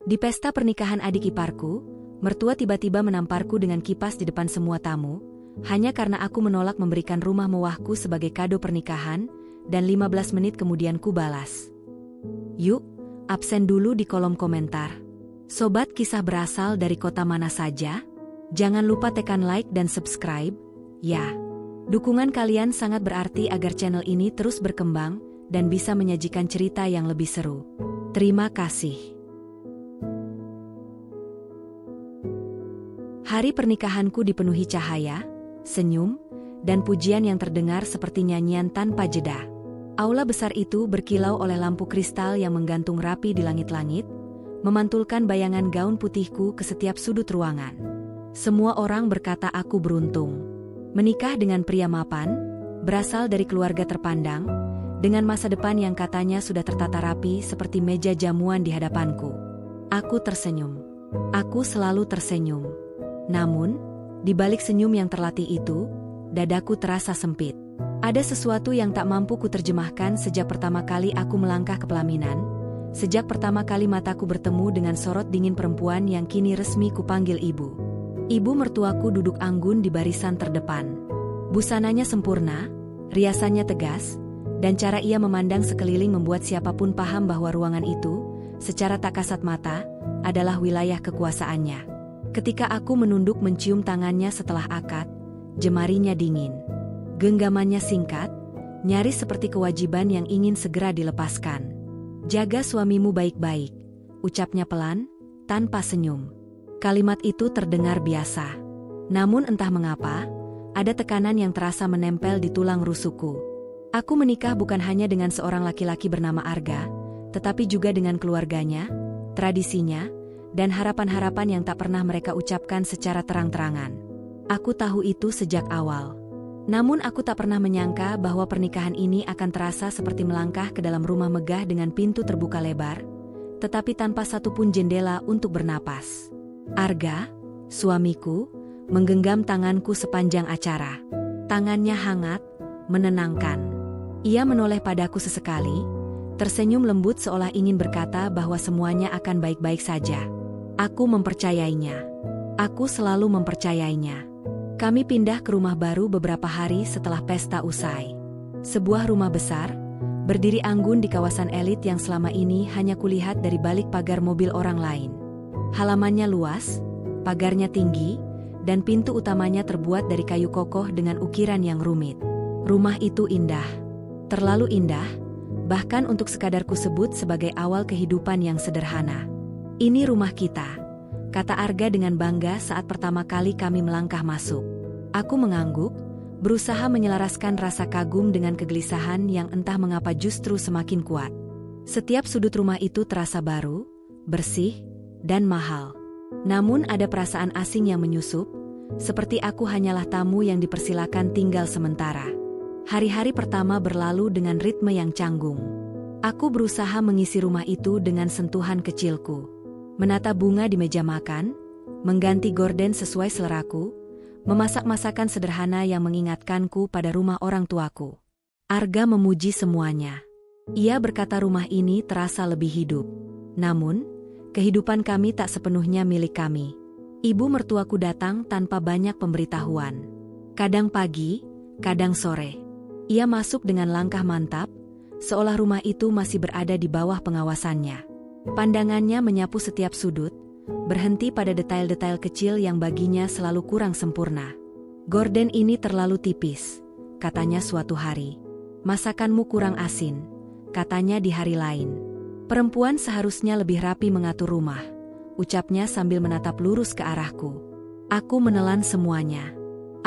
Di pesta pernikahan adik iparku, mertua tiba-tiba menamparku dengan kipas di depan semua tamu, hanya karena aku menolak memberikan rumah mewahku sebagai kado pernikahan, dan 15 menit kemudian ku balas. Yuk, absen dulu di kolom komentar. Sobat kisah berasal dari kota mana saja? Jangan lupa tekan like dan subscribe, ya. Dukungan kalian sangat berarti agar channel ini terus berkembang dan bisa menyajikan cerita yang lebih seru. Terima kasih. Hari pernikahanku dipenuhi cahaya, senyum, dan pujian yang terdengar seperti nyanyian tanpa jeda. Aula besar itu berkilau oleh lampu kristal yang menggantung rapi di langit-langit, memantulkan bayangan gaun putihku ke setiap sudut ruangan. Semua orang berkata aku beruntung. Menikah dengan pria mapan, berasal dari keluarga terpandang, dengan masa depan yang katanya sudah tertata rapi seperti meja jamuan di hadapanku. Aku tersenyum. Aku selalu tersenyum. Namun, di balik senyum yang terlatih itu, dadaku terasa sempit. Ada sesuatu yang tak mampu kuterjemahkan sejak pertama kali aku melangkah ke pelaminan, sejak pertama kali mataku bertemu dengan sorot dingin perempuan yang kini resmi kupanggil ibu. Ibu mertuaku duduk anggun di barisan terdepan. Busananya sempurna, riasannya tegas, dan cara ia memandang sekeliling membuat siapapun paham bahwa ruangan itu, secara tak kasat mata, adalah wilayah kekuasaannya. Ketika aku menunduk mencium tangannya setelah akad, jemarinya dingin. Genggamannya singkat, nyaris seperti kewajiban yang ingin segera dilepaskan. Jaga suamimu baik-baik, ucapnya pelan, tanpa senyum. Kalimat itu terdengar biasa. Namun entah mengapa, ada tekanan yang terasa menempel di tulang rusukku. Aku menikah bukan hanya dengan seorang laki-laki bernama Arga, tetapi juga dengan keluarganya, tradisinya, dan harapan-harapan yang tak pernah mereka ucapkan secara terang-terangan. Aku tahu itu sejak awal. Namun aku tak pernah menyangka bahwa pernikahan ini akan terasa seperti melangkah ke dalam rumah megah dengan pintu terbuka lebar, tetapi tanpa satupun jendela untuk bernapas. Arga, suamiku, menggenggam tanganku sepanjang acara. Tangannya hangat, menenangkan. Ia menoleh padaku sesekali, tersenyum lembut seolah ingin berkata bahwa semuanya akan baik-baik saja. Aku mempercayainya. Aku selalu mempercayainya. Kami pindah ke rumah baru beberapa hari setelah pesta usai. Sebuah rumah besar, berdiri anggun di kawasan elit yang selama ini hanya kulihat dari balik pagar mobil orang lain. Halamannya luas, pagarnya tinggi, dan pintu utamanya terbuat dari kayu kokoh dengan ukiran yang rumit. Rumah itu indah. Terlalu indah, bahkan untuk sekadar kusebut sebagai awal kehidupan yang sederhana. Ini rumah kita, kata Arga dengan bangga saat pertama kali kami melangkah masuk. Aku mengangguk, berusaha menyelaraskan rasa kagum dengan kegelisahan yang entah mengapa justru semakin kuat. Setiap sudut rumah itu terasa baru, bersih, dan mahal. Namun ada perasaan asing yang menyusup, seperti aku hanyalah tamu yang dipersilakan tinggal sementara. Hari-hari pertama berlalu dengan ritme yang canggung. Aku berusaha mengisi rumah itu dengan sentuhan kecilku. Menata bunga di meja makan, mengganti gorden sesuai seleraku, memasak masakan sederhana yang mengingatkanku pada rumah orang tuaku. Arga memuji semuanya. Ia berkata rumah ini terasa lebih hidup. Namun, kehidupan kami tak sepenuhnya milik kami. Ibu mertuaku datang tanpa banyak pemberitahuan. Kadang pagi, kadang sore. Ia masuk dengan langkah mantap, seolah rumah itu masih berada di bawah pengawasannya. Pandangannya menyapu setiap sudut, berhenti pada detail-detail kecil yang baginya selalu kurang sempurna. Gorden ini terlalu tipis, katanya suatu hari. Masakanmu kurang asin, katanya di hari lain. Perempuan seharusnya lebih rapi mengatur rumah, ucapnya sambil menatap lurus ke arahku. Aku menelan semuanya.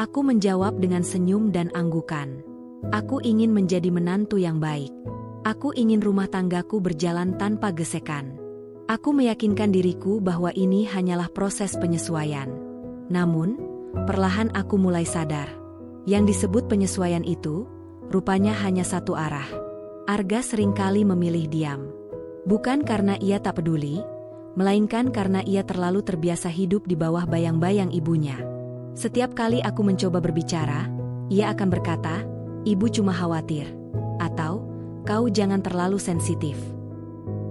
Aku menjawab dengan senyum dan anggukan. Aku ingin menjadi menantu yang baik. Aku ingin rumah tanggaku berjalan tanpa gesekan. Aku meyakinkan diriku bahwa ini hanyalah proses penyesuaian. Namun, perlahan aku mulai sadar. Yang disebut penyesuaian itu, rupanya hanya satu arah. Arga seringkali memilih diam. Bukan karena ia tak peduli, melainkan karena ia terlalu terbiasa hidup di bawah bayang-bayang ibunya. Setiap kali aku mencoba berbicara, ia akan berkata, "Ibu cuma khawatir," atau "Kau jangan terlalu sensitif."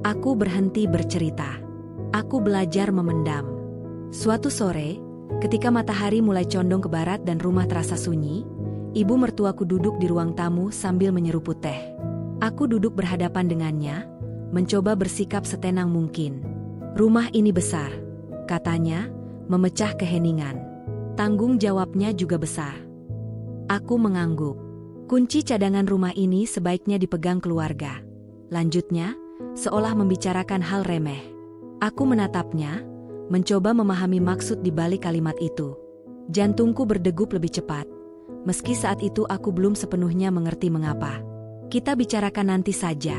Aku berhenti bercerita. Aku belajar memendam. Suatu sore, ketika matahari mulai condong ke barat dan rumah terasa sunyi, ibu mertuaku duduk di ruang tamu sambil menyeruput teh. Aku duduk berhadapan dengannya, mencoba bersikap setenang mungkin. "Rumah ini besar," katanya, memecah keheningan. "Tanggung jawabnya juga besar." Aku mengangguk. "Kunci cadangan rumah ini sebaiknya dipegang keluarga," lanjutnya, seolah membicarakan hal remeh. Aku menatapnya, mencoba memahami maksud di balik kalimat itu. Jantungku berdegup lebih cepat, meski saat itu aku belum sepenuhnya mengerti mengapa. "Kita bicarakan nanti saja,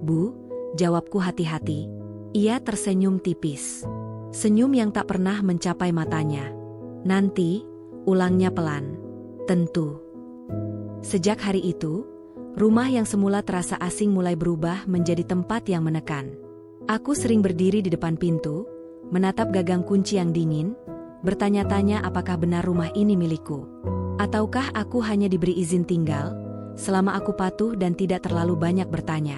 Bu," jawabku hati-hati. Ia tersenyum tipis. Senyum yang tak pernah mencapai matanya. "Nanti," ulangnya pelan. "Tentu." Sejak hari itu, rumah yang semula terasa asing mulai berubah menjadi tempat yang menekan. Aku sering berdiri di depan pintu, menatap gagang kunci yang dingin, bertanya-tanya apakah benar rumah ini milikku. Ataukah aku hanya diberi izin tinggal, selama aku patuh dan tidak terlalu banyak bertanya.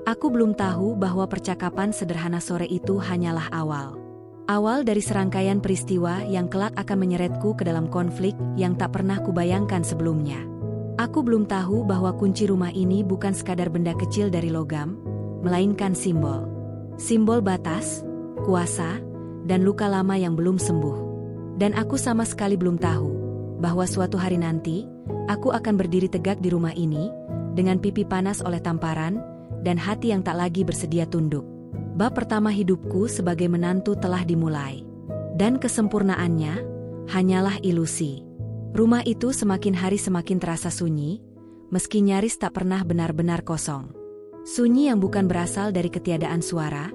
Aku belum tahu bahwa percakapan sederhana sore itu hanyalah awal. Awal dari serangkaian peristiwa yang kelak akan menyeretku ke dalam konflik yang tak pernah kubayangkan sebelumnya. Aku belum tahu bahwa kunci rumah ini bukan sekadar benda kecil dari logam, melainkan simbol. Simbol batas, kuasa, dan luka lama yang belum sembuh. Dan aku sama sekali belum tahu bahwa suatu hari nanti, aku akan berdiri tegak di rumah ini, dengan pipi panas oleh tamparan, dan hati yang tak lagi bersedia tunduk. Bab pertama hidupku sebagai menantu telah dimulai. Dan kesempurnaannya, hanyalah ilusi. Rumah itu semakin hari semakin terasa sunyi, meski nyaris tak pernah benar-benar kosong. Sunyi yang bukan berasal dari ketiadaan suara,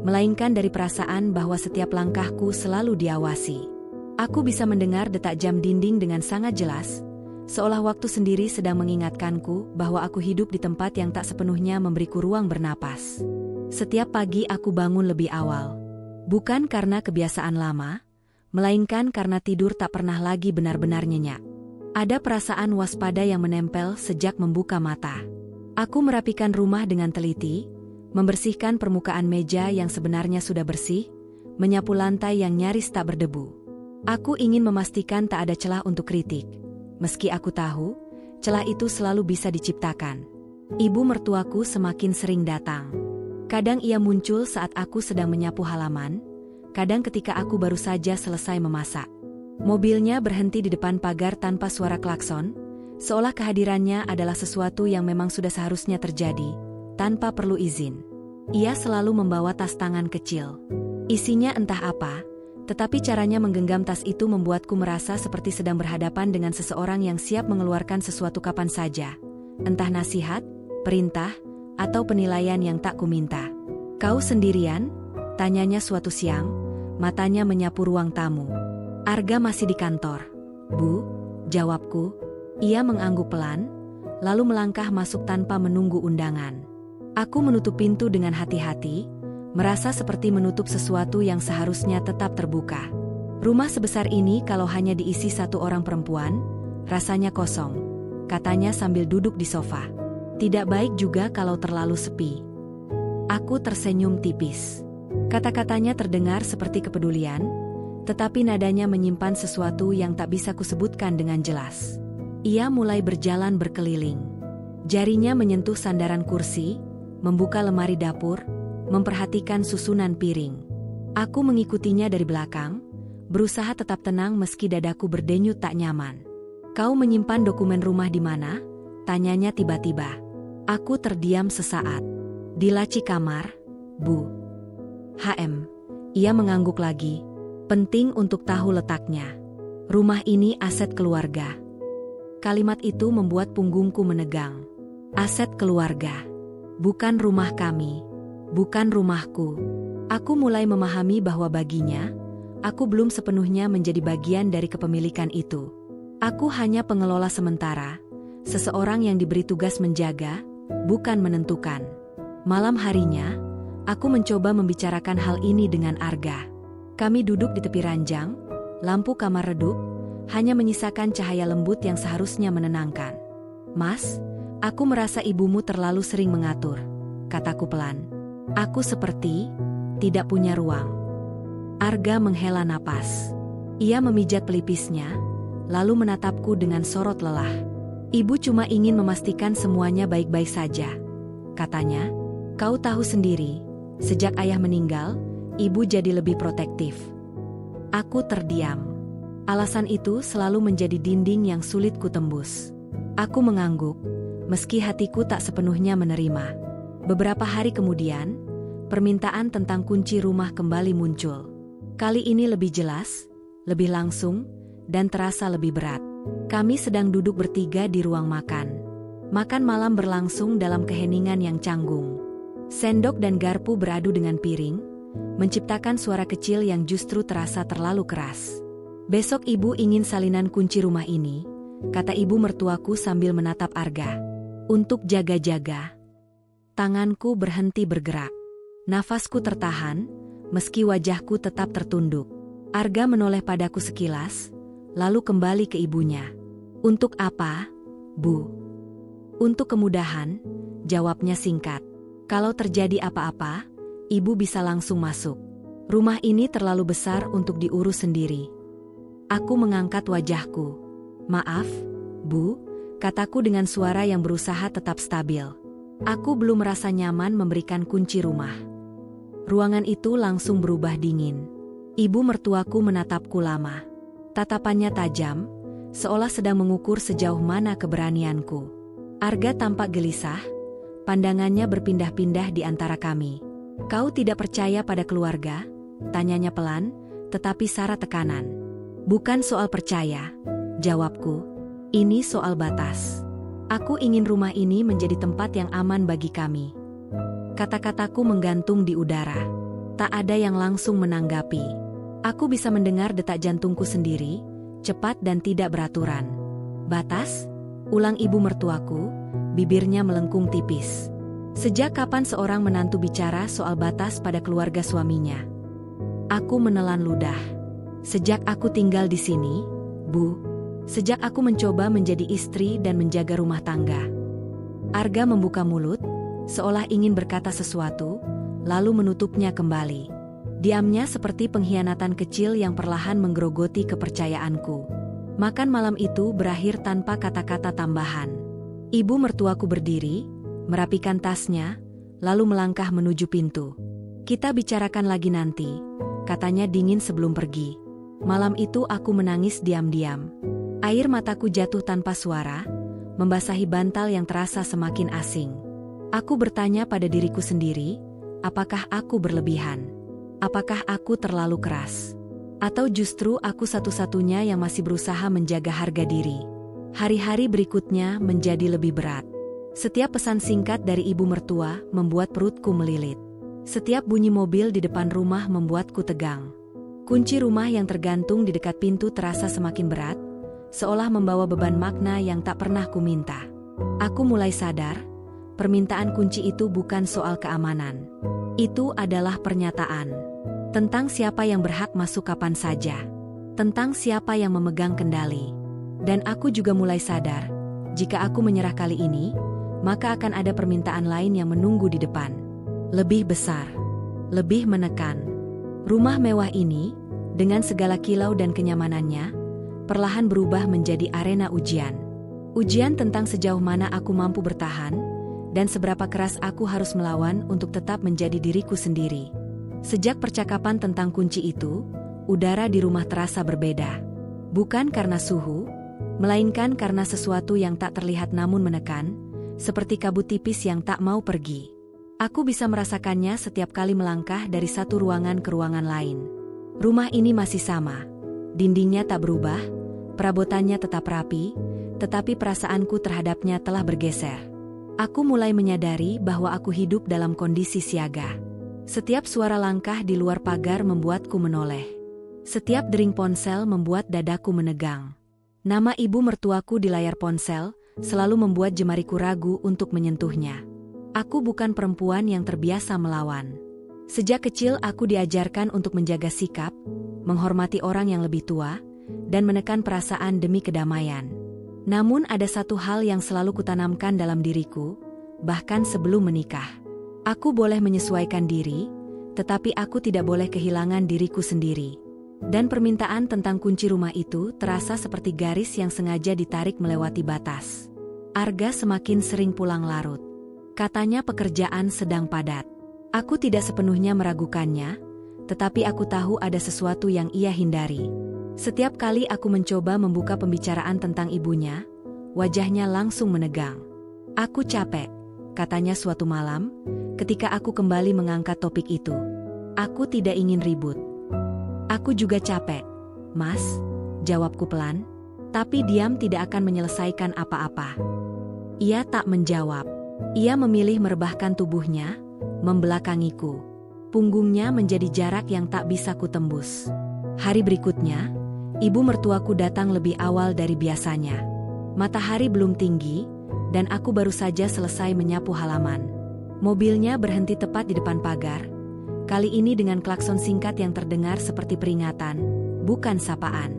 melainkan dari perasaan bahwa setiap langkahku selalu diawasi. Aku bisa mendengar detak jam dinding dengan sangat jelas, seolah waktu sendiri sedang mengingatkanku bahwa aku hidup di tempat yang tak sepenuhnya memberiku ruang bernapas. Setiap pagi aku bangun lebih awal. Bukan karena kebiasaan lama, melainkan karena tidur tak pernah lagi benar-benar nyenyak. Ada perasaan waspada yang menempel sejak membuka mata. Aku merapikan rumah dengan teliti, membersihkan permukaan meja yang sebenarnya sudah bersih, menyapu lantai yang nyaris tak berdebu. Aku ingin memastikan tak ada celah untuk kritik, meski aku tahu, celah itu selalu bisa diciptakan. Ibu mertuaku semakin sering datang. Kadang ia muncul saat aku sedang menyapu halaman, kadang ketika aku baru saja selesai memasak. Mobilnya berhenti di depan pagar tanpa suara klakson, seolah kehadirannya adalah sesuatu yang memang sudah seharusnya terjadi, tanpa perlu izin. Ia selalu membawa tas tangan kecil. Isinya entah apa, tetapi caranya menggenggam tas itu membuatku merasa seperti sedang berhadapan dengan seseorang yang siap mengeluarkan sesuatu kapan saja. Entah nasihat, perintah, atau penilaian yang tak kuminta. "Kau sendirian?" tanyanya suatu siang, matanya menyapu ruang tamu. "Arga masih di kantor, Bu," jawabku. Ia mengangguk pelan, lalu melangkah masuk tanpa menunggu undangan. Aku menutup pintu dengan hati-hati, merasa seperti menutup sesuatu yang seharusnya tetap terbuka. Rumah sebesar ini kalau hanya diisi satu orang perempuan, rasanya kosong, katanya sambil duduk di sofa. Tidak baik juga kalau terlalu sepi. Aku tersenyum tipis. Kata-katanya terdengar seperti kepedulian, tetapi nadanya menyimpan sesuatu yang tak bisa kusebutkan dengan jelas. Ia mulai berjalan berkeliling. Jarinya menyentuh sandaran kursi, membuka lemari dapur, memperhatikan susunan piring. Aku mengikutinya dari belakang, berusaha tetap tenang meski dadaku berdenyut tak nyaman. "Kau menyimpan dokumen rumah di mana?" tanyanya tiba-tiba. Aku terdiam sesaat. "Di laci kamar, Bu." Ia mengangguk lagi. "Penting untuk tahu letaknya. Rumah ini aset keluarga." Kalimat itu membuat punggungku menegang. Aset keluarga. Bukan rumah kami. Bukan rumahku. Aku mulai memahami bahwa baginya, aku belum sepenuhnya menjadi bagian dari kepemilikan itu. Aku hanya pengelola sementara, seseorang yang diberi tugas menjaga, bukan menentukan. Malam harinya, aku mencoba membicarakan hal ini dengan Arga. Kami duduk di tepi ranjang, lampu kamar redup, hanya menyisakan cahaya lembut yang seharusnya menenangkan. "Mas, aku merasa ibumu terlalu sering mengatur," kataku pelan. "Aku seperti tidak punya ruang." Arga menghela napas. Ia memijat pelipisnya, lalu menatapku dengan sorot lelah. Ibu cuma ingin memastikan semuanya baik-baik saja, katanya. Kau tahu sendiri, sejak ayah meninggal, ibu jadi lebih protektif. Aku terdiam. Alasan itu selalu menjadi dinding yang sulit kutembus. Aku mengangguk, meski hatiku tak sepenuhnya menerima. Beberapa hari kemudian, permintaan tentang kunci rumah kembali muncul. Kali ini lebih jelas, lebih langsung, dan terasa lebih berat. Kami sedang duduk bertiga di ruang makan. Makan malam berlangsung dalam keheningan yang canggung. Sendok dan garpu beradu dengan piring, menciptakan suara kecil yang justru terasa terlalu keras. Besok ibu ingin salinan kunci rumah ini, kata ibu mertuaku sambil menatap Arga. Untuk jaga-jaga. Tanganku berhenti bergerak. Nafasku tertahan, meski wajahku tetap tertunduk. Arga menoleh padaku sekilas, lalu kembali ke ibunya. Untuk apa, Bu? Untuk kemudahan, jawabnya singkat. Kalau terjadi apa-apa, ibu bisa langsung masuk. Rumah ini terlalu besar untuk diurus sendiri. Aku mengangkat wajahku. Maaf, Bu, kataku dengan suara yang berusaha tetap stabil. Aku belum merasa nyaman memberikan kunci rumah. Ruangan itu langsung berubah dingin. Ibu mertuaku menatapku lama. Tatapannya tajam, seolah sedang mengukur sejauh mana keberanianku. Arga tampak gelisah, pandangannya berpindah-pindah di antara kami. Kau tidak percaya pada keluarga? Tanyanya pelan, tetapi syarat tekanan. Bukan soal percaya, jawabku. Ini soal batas. Aku ingin rumah ini menjadi tempat yang aman bagi kami. Kata-kataku menggantung di udara. Tak ada yang langsung menanggapi. Aku bisa mendengar detak jantungku sendiri, cepat dan tidak beraturan. Batas? Ulang ibu mertuaku, bibirnya melengkung tipis. Sejak kapan seorang menantu bicara soal batas pada keluarga suaminya? Aku menelan ludah. Sejak aku tinggal di sini, Bu. Sejak aku mencoba menjadi istri dan menjaga rumah tangga. Arga membuka mulut, seolah ingin berkata sesuatu, lalu menutupnya kembali. Diamnya seperti pengkhianatan kecil yang perlahan menggerogoti kepercayaanku. Makan malam itu berakhir tanpa kata-kata tambahan. Ibu mertuaku berdiri, merapikan tasnya, lalu melangkah menuju pintu. Kita bicarakan lagi nanti, katanya dingin sebelum pergi. Malam itu aku menangis diam-diam. Air mataku jatuh tanpa suara, membasahi bantal yang terasa semakin asing. Aku bertanya pada diriku sendiri, apakah aku berlebihan? Apakah aku terlalu keras? Atau justru aku satu-satunya yang masih berusaha menjaga harga diri? Hari-hari berikutnya menjadi lebih berat. Setiap pesan singkat dari ibu mertua membuat perutku melilit. Setiap bunyi mobil di depan rumah membuatku tegang. Kunci rumah yang tergantung di dekat pintu terasa semakin berat, seolah membawa beban makna yang tak pernah kuminta. Aku mulai sadar, permintaan kunci itu bukan soal keamanan. Itu adalah pernyataan tentang siapa yang berhak masuk kapan saja, tentang siapa yang memegang kendali. Dan aku juga mulai sadar, jika aku menyerah kali ini, maka akan ada permintaan lain yang menunggu di depan. Lebih besar, lebih menekan. Rumah mewah ini, dengan segala kilau dan kenyamanannya, perlahan berubah menjadi arena ujian. Ujian tentang sejauh mana aku mampu bertahan, dan seberapa keras aku harus melawan untuk tetap menjadi diriku sendiri. Sejak percakapan tentang kunci itu, udara di rumah terasa berbeda. Bukan karena suhu, melainkan karena sesuatu yang tak terlihat namun menekan, seperti kabut tipis yang tak mau pergi. Aku bisa merasakannya setiap kali melangkah dari satu ruangan ke ruangan lain. Rumah ini masih sama. Dindingnya tak berubah, perabotannya tetap rapi, tetapi perasaanku terhadapnya telah bergeser. Aku mulai menyadari bahwa aku hidup dalam kondisi siaga. Setiap suara langkah di luar pagar membuatku menoleh. Setiap dering ponsel membuat dadaku menegang. Nama ibu mertuaku di layar ponsel selalu membuat jemariku ragu untuk menyentuhnya. Aku bukan perempuan yang terbiasa melawan. Sejak kecil aku diajarkan untuk menjaga sikap, menghormati orang yang lebih tua, dan menekan perasaan demi kedamaian. Namun ada satu hal yang selalu kutanamkan dalam diriku, bahkan sebelum menikah. Aku boleh menyesuaikan diri, tetapi aku tidak boleh kehilangan diriku sendiri. Dan permintaan tentang kunci rumah itu terasa seperti garis yang sengaja ditarik melewati batas. Arga semakin sering pulang larut. Katanya pekerjaan sedang padat. Aku tidak sepenuhnya meragukannya, tetapi aku tahu ada sesuatu yang ia hindari. Setiap kali aku mencoba membuka pembicaraan tentang ibunya, wajahnya langsung menegang. Aku capek, katanya suatu malam, ketika aku kembali mengangkat topik itu. Aku tidak ingin ribut. Aku juga capek, Mas, jawabku pelan, tapi diam tidak akan menyelesaikan apa-apa. Ia tak menjawab. Ia memilih merebahkan tubuhnya, membelakangiku. Punggungnya menjadi jarak yang tak bisa kutembus. Hari berikutnya, ibu mertuaku datang lebih awal dari biasanya. Matahari belum tinggi, dan aku baru saja selesai menyapu halaman. Mobilnya berhenti tepat di depan pagar, kali ini dengan klakson singkat yang terdengar seperti peringatan, bukan sapaan.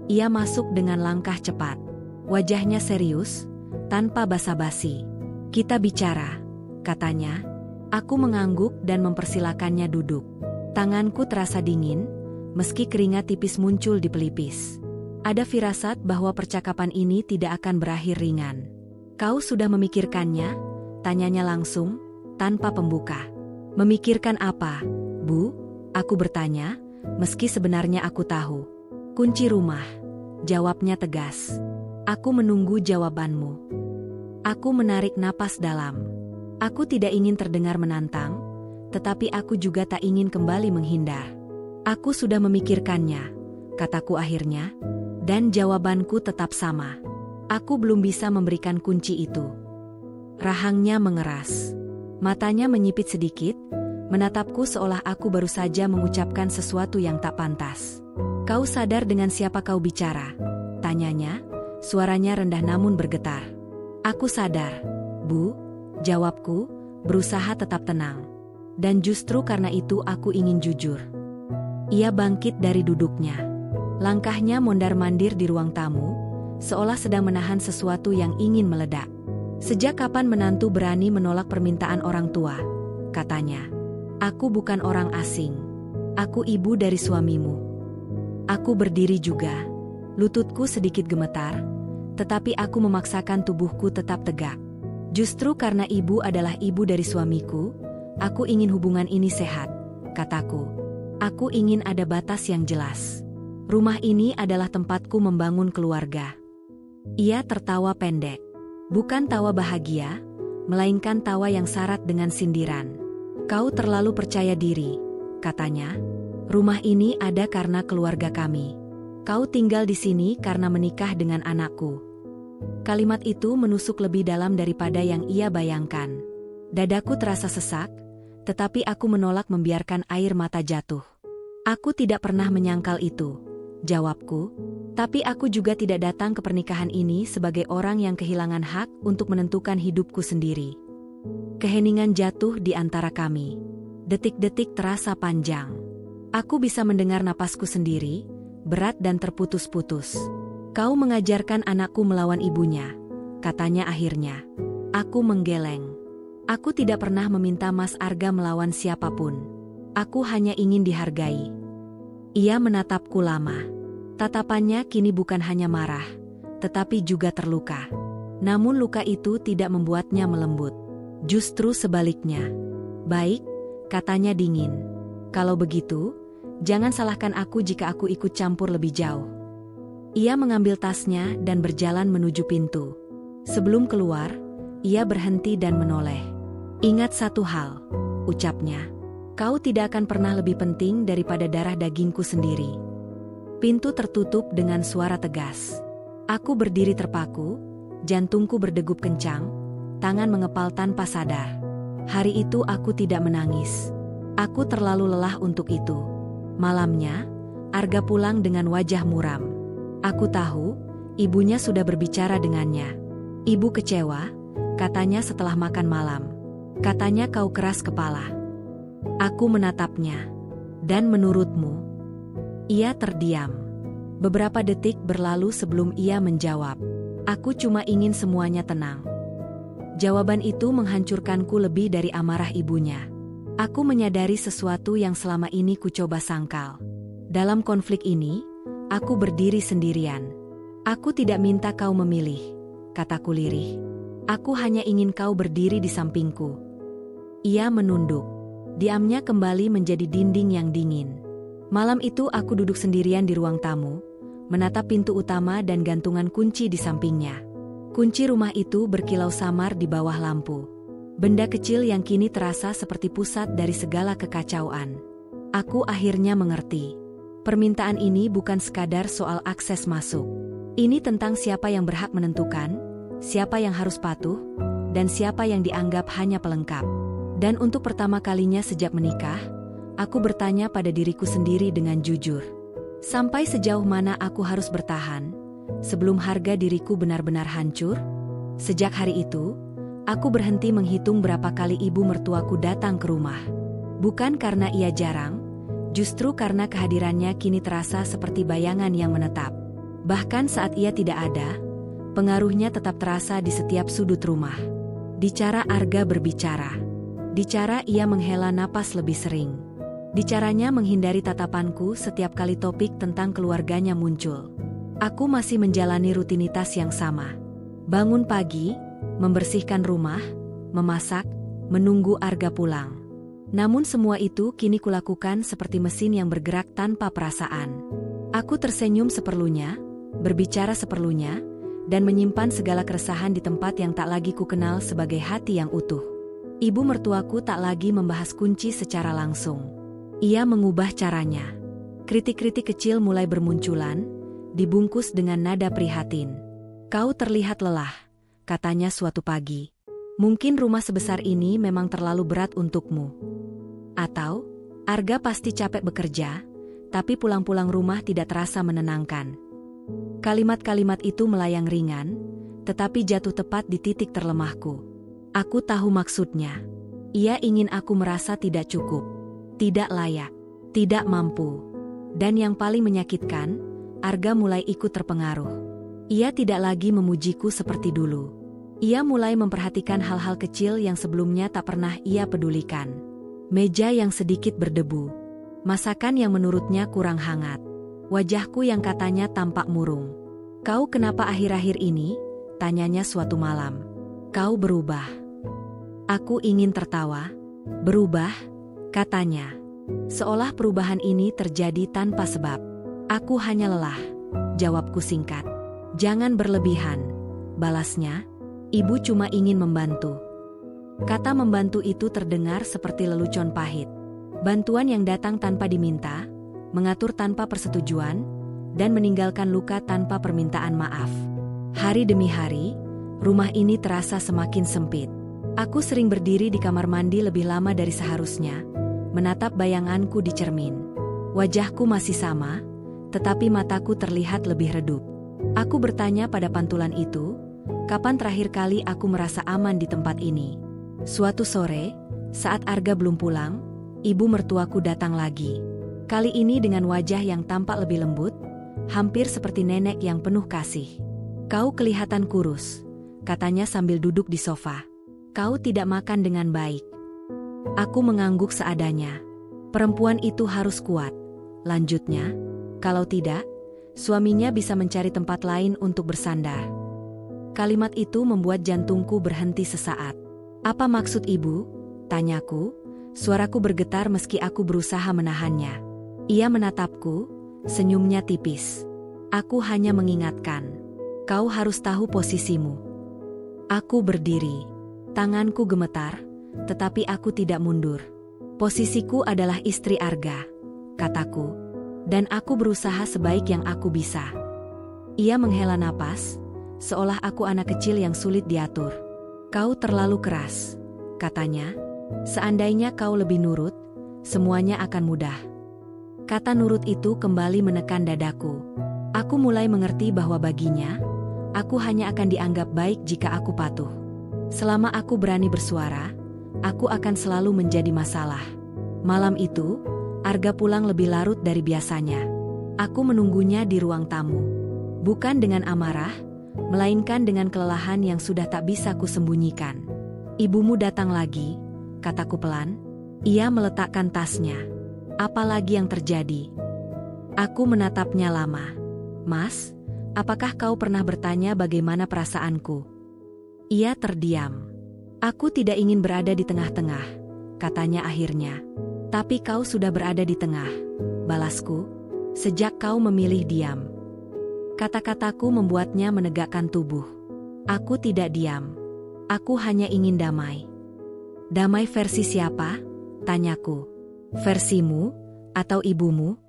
Ia masuk dengan langkah cepat. Wajahnya serius, tanpa basa-basi. Kita bicara, katanya. Aku mengangguk dan mempersilakannya duduk. Tanganku terasa dingin, meski keringat tipis muncul di pelipis. Ada firasat bahwa percakapan ini tidak akan berakhir ringan. Kau sudah memikirkannya? Tanyanya langsung, tanpa pembuka. Memikirkan apa, Bu? Aku bertanya, meski sebenarnya aku tahu. Kunci rumah, jawabnya tegas. Aku menunggu jawabanmu. Aku menarik napas dalam. Aku tidak ingin terdengar menantang, tetapi aku juga tak ingin kembali menghindar. Aku sudah memikirkannya, kataku akhirnya, dan jawabanku tetap sama. Aku belum bisa memberikan kunci itu. Rahangnya mengeras. Matanya menyipit sedikit, menatapku seolah aku baru saja mengucapkan sesuatu yang tak pantas. Kau sadar dengan siapa kau bicara? Tanyanya, suaranya rendah namun bergetar. Aku sadar, Bu, jawabku, berusaha tetap tenang. Dan justru karena itu aku ingin jujur. Ia bangkit dari duduknya. Langkahnya mondar-mandir di ruang tamu, seolah sedang menahan sesuatu yang ingin meledak. Sejak kapan menantu berani menolak permintaan orang tua? Katanya. Aku bukan orang asing. Aku ibu dari suamimu. Aku berdiri juga. Lututku sedikit gemetar, tetapi aku memaksakan tubuhku tetap tegak. Justru karena ibu adalah ibu dari suamiku, aku ingin hubungan ini sehat, kataku. Aku ingin ada batas yang jelas. Rumah ini adalah tempatku membangun keluarga. Ia tertawa pendek. Bukan tawa bahagia, melainkan tawa yang syarat dengan sindiran. Kau terlalu percaya diri, katanya. Rumah ini ada karena keluarga kami. Kau tinggal di sini karena menikah dengan anakku. Kalimat itu menusuk lebih dalam daripada yang ia bayangkan. Dadaku terasa sesak, tetapi aku menolak membiarkan air mata jatuh. Aku tidak pernah menyangkal itu, jawabku. Tapi aku juga tidak datang ke pernikahan ini sebagai orang yang kehilangan hak untuk menentukan hidupku sendiri. Keheningan jatuh di antara kami. Detik-detik terasa panjang. Aku bisa mendengar napasku sendiri, berat dan terputus-putus. Kau mengajarkan anakku melawan ibunya, katanya akhirnya. Aku menggeleng. Aku tidak pernah meminta Mas Arga melawan siapapun. Aku hanya ingin dihargai. Ia menatapku lama. Tatapannya kini bukan hanya marah, tetapi juga terluka. Namun luka itu tidak membuatnya melembut. Justru sebaliknya. Baik, katanya dingin. Kalau begitu, jangan salahkan aku jika aku ikut campur lebih jauh. Ia mengambil tasnya dan berjalan menuju pintu. Sebelum keluar, ia berhenti dan menoleh. Ingat satu hal, ucapnya. Kau tidak akan pernah lebih penting daripada darah dagingku sendiri. Pintu tertutup dengan suara tegas. Aku berdiri terpaku, jantungku berdegup kencang, tangan mengepal tanpa sadar. Hari itu aku tidak menangis. Aku terlalu lelah untuk itu. Malamnya, Arga pulang dengan wajah muram. Aku tahu, ibunya sudah berbicara dengannya. Ibu kecewa, katanya setelah makan malam. Katanya kau keras kepala. Aku menatapnya. Dan menurutmu? Ia terdiam. Beberapa detik berlalu sebelum ia menjawab. Aku cuma ingin semuanya tenang. Jawaban itu menghancurkanku lebih dari amarah ibunya. Aku menyadari sesuatu yang selama ini kucoba sangkal. Dalam konflik ini, aku berdiri sendirian. Aku tidak minta kau memilih, kataku lirih. Aku hanya ingin kau berdiri di sampingku. Ia menunduk. Diamnya kembali menjadi dinding yang dingin. Malam itu aku duduk sendirian di ruang tamu, menatap pintu utama dan gantungan kunci di sampingnya. Kunci rumah itu berkilau samar di bawah lampu. Benda kecil yang kini terasa seperti pusat dari segala kekacauan. Aku akhirnya mengerti. Permintaan ini bukan sekadar soal akses masuk. Ini tentang siapa yang berhak menentukan, siapa yang harus patuh, dan siapa yang dianggap hanya pelengkap. Dan untuk pertama kalinya sejak menikah, aku bertanya pada diriku sendiri dengan jujur. Sampai sejauh mana aku harus bertahan, sebelum harga diriku benar-benar hancur? Sejak hari itu, aku berhenti menghitung berapa kali ibu mertuaku datang ke rumah. Bukan karena ia jarang, justru karena kehadirannya kini terasa seperti bayangan yang menetap. Bahkan saat ia tidak ada, pengaruhnya tetap terasa di setiap sudut rumah. Di cara Arga berbicara, di cara ia menghela napas lebih sering, di caranya menghindari tatapanku setiap kali topik tentang keluarganya muncul. Aku masih menjalani rutinitas yang sama. Bangun pagi, membersihkan rumah, memasak, menunggu Arga pulang. Namun semua itu kini kulakukan seperti mesin yang bergerak tanpa perasaan. Aku tersenyum seperlunya, berbicara seperlunya, dan menyimpan segala keresahan di tempat yang tak lagi kukenal sebagai hati yang utuh. Ibu mertuaku tak lagi membahas kunci secara langsung. Ia mengubah caranya. Kritik-kritik kecil mulai bermunculan, dibungkus dengan nada prihatin. "Kau terlihat lelah," katanya suatu pagi. "Mungkin rumah sebesar ini memang terlalu berat untukmu." Atau, "Arga pasti capek bekerja, tapi pulang-pulang rumah tidak terasa menenangkan." Kalimat-kalimat itu melayang ringan, tetapi jatuh tepat di titik terlemahku. Aku tahu maksudnya. Ia ingin aku merasa tidak cukup, tidak layak, tidak mampu. Dan yang paling menyakitkan, Arga mulai ikut terpengaruh. Ia tidak lagi memujiku seperti dulu. Ia mulai memperhatikan hal-hal kecil yang sebelumnya tak pernah ia pedulikan. Meja yang sedikit berdebu, masakan yang menurutnya kurang hangat, wajahku yang katanya tampak murung. "Kau kenapa akhir-akhir ini?" tanyanya suatu malam. "Kau berubah." Aku ingin tertawa. "Berubah?" katanya. Seolah perubahan ini terjadi tanpa sebab. "Aku hanya lelah," jawabku singkat. "Jangan berlebihan," balasnya. "Ibu cuma ingin membantu." Kata membantu itu terdengar seperti lelucon pahit. Bantuan yang datang tanpa diminta, mengatur tanpa persetujuan, dan meninggalkan luka tanpa permintaan maaf. Hari demi hari, rumah ini terasa semakin sempit. Aku sering berdiri di kamar mandi lebih lama dari seharusnya, menatap bayanganku di cermin. Wajahku masih sama, tetapi mataku terlihat lebih redup. Aku bertanya pada pantulan itu, kapan terakhir kali aku merasa aman di tempat ini? Suatu sore, saat Arga belum pulang, ibu mertuaku datang lagi. Kali ini dengan wajah yang tampak lebih lembut, hampir seperti nenek yang penuh kasih. "Kau kelihatan kurus," katanya sambil duduk di sofa. "Kau tidak makan dengan baik." Aku mengangguk seadanya. "Perempuan itu harus kuat," lanjutnya. "Kalau tidak, suaminya bisa mencari tempat lain untuk bersandar." Kalimat itu membuat jantungku berhenti sesaat. "Apa maksud ibu?" tanyaku. Suaraku bergetar meski aku berusaha menahannya. Ia menatapku, senyumnya tipis. "Aku hanya mengingatkan. Kau harus tahu posisimu." Aku berdiri. Tanganku gemetar, tetapi aku tidak mundur. "Posisiku adalah istri Arga," kataku. "Dan aku berusaha sebaik yang aku bisa." Ia menghela napas, seolah aku anak kecil yang sulit diatur. "Kau terlalu keras," katanya. "Seandainya kau lebih nurut, semuanya akan mudah." Kata nurut itu kembali menekan dadaku. Aku mulai mengerti bahwa baginya, aku hanya akan dianggap baik jika aku patuh. Selama aku berani bersuara, aku akan selalu menjadi masalah. Malam itu, Arga pulang lebih larut dari biasanya. Aku menunggunya di ruang tamu. Bukan dengan amarah, melainkan dengan kelelahan yang sudah tak bisa kusembunyikan. "Ibumu datang lagi," kataku pelan. Ia meletakkan tasnya. Apa lagi yang terjadi? Aku menatapnya lama. Mas, apakah kau pernah bertanya bagaimana perasaanku? Ia terdiam. Aku tidak ingin berada di tengah-tengah, katanya akhirnya. Tapi kau sudah berada di tengah, balasku, sejak kau memilih diam. Kata-kataku membuatnya menegakkan tubuh. Aku tidak diam. Aku hanya ingin damai. Damai versi siapa? Tanyaku. Versimu, atau ibumu?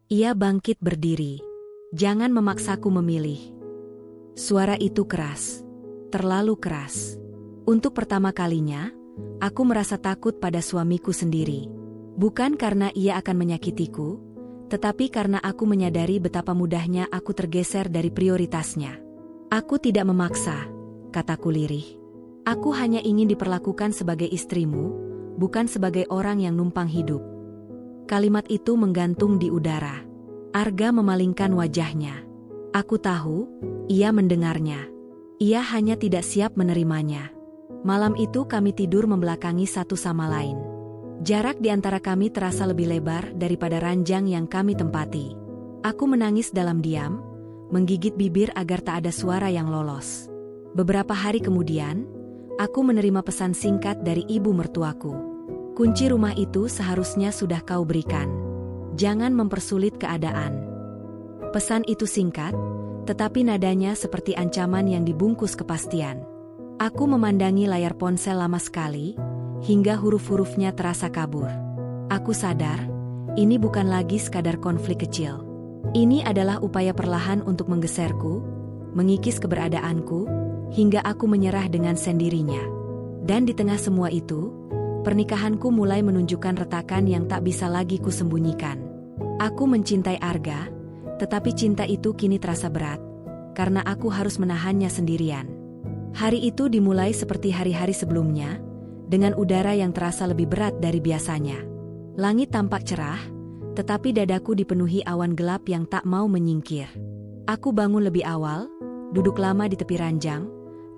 Ia bangkit berdiri. Jangan memaksaku memilih. Suara itu keras. Terlalu keras. Untuk pertama kalinya, aku merasa takut pada suamiku sendiri. Bukan karena ia akan menyakitiku, tetapi karena aku menyadari betapa mudahnya aku tergeser dari prioritasnya. Aku tidak memaksa, kataku lirih. Aku hanya ingin diperlakukan sebagai istrimu, bukan sebagai orang yang numpang hidup. Kalimat itu menggantung di udara. Arga memalingkan wajahnya. Aku tahu, ia mendengarnya. Ia hanya tidak siap menerimanya. Malam itu kami tidur membelakangi satu sama lain. Jarak di antara kami terasa lebih lebar daripada ranjang yang kami tempati. Aku menangis dalam diam, menggigit bibir agar tak ada suara yang lolos. Beberapa hari kemudian, aku menerima pesan singkat dari ibu mertuaku. Kunci rumah itu seharusnya sudah kau berikan. Jangan mempersulit keadaan. Pesan itu singkat, tetapi nadanya seperti ancaman yang dibungkus kepastian. Aku memandangi layar ponsel lama sekali, hingga huruf-hurufnya terasa kabur. Aku sadar, ini bukan lagi sekadar konflik kecil. Ini adalah upaya perlahan untuk menggeserku, mengikis keberadaanku, hingga aku menyerah dengan sendirinya. Dan di tengah semua itu, pernikahanku mulai menunjukkan retakan yang tak bisa lagi kusembunyikan. Aku mencintai Arga, tetapi cinta itu kini terasa berat, karena aku harus menahannya sendirian. Hari itu dimulai seperti hari-hari sebelumnya, dengan udara yang terasa lebih berat dari biasanya. Langit tampak cerah, tetapi dadaku dipenuhi awan gelap yang tak mau menyingkir. Aku bangun lebih awal, duduk lama di tepi ranjang,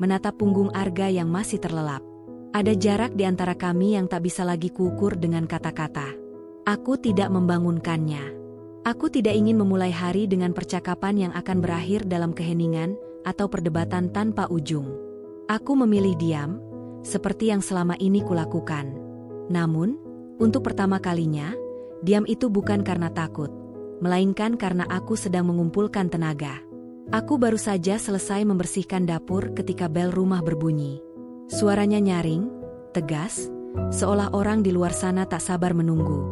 menatap punggung Arga yang masih terlelap. Ada jarak di antara kami yang tak bisa lagi kuukur dengan kata-kata. Aku tidak membangunkannya. Aku tidak ingin memulai hari dengan percakapan yang akan berakhir dalam keheningan atau perdebatan tanpa ujung. Aku memilih diam, seperti yang selama ini kulakukan. Namun, untuk pertama kalinya, diam itu bukan karena takut, melainkan karena aku sedang mengumpulkan tenaga. Aku baru saja selesai membersihkan dapur ketika bel rumah berbunyi. Suaranya nyaring, tegas, seolah orang di luar sana tak sabar menunggu.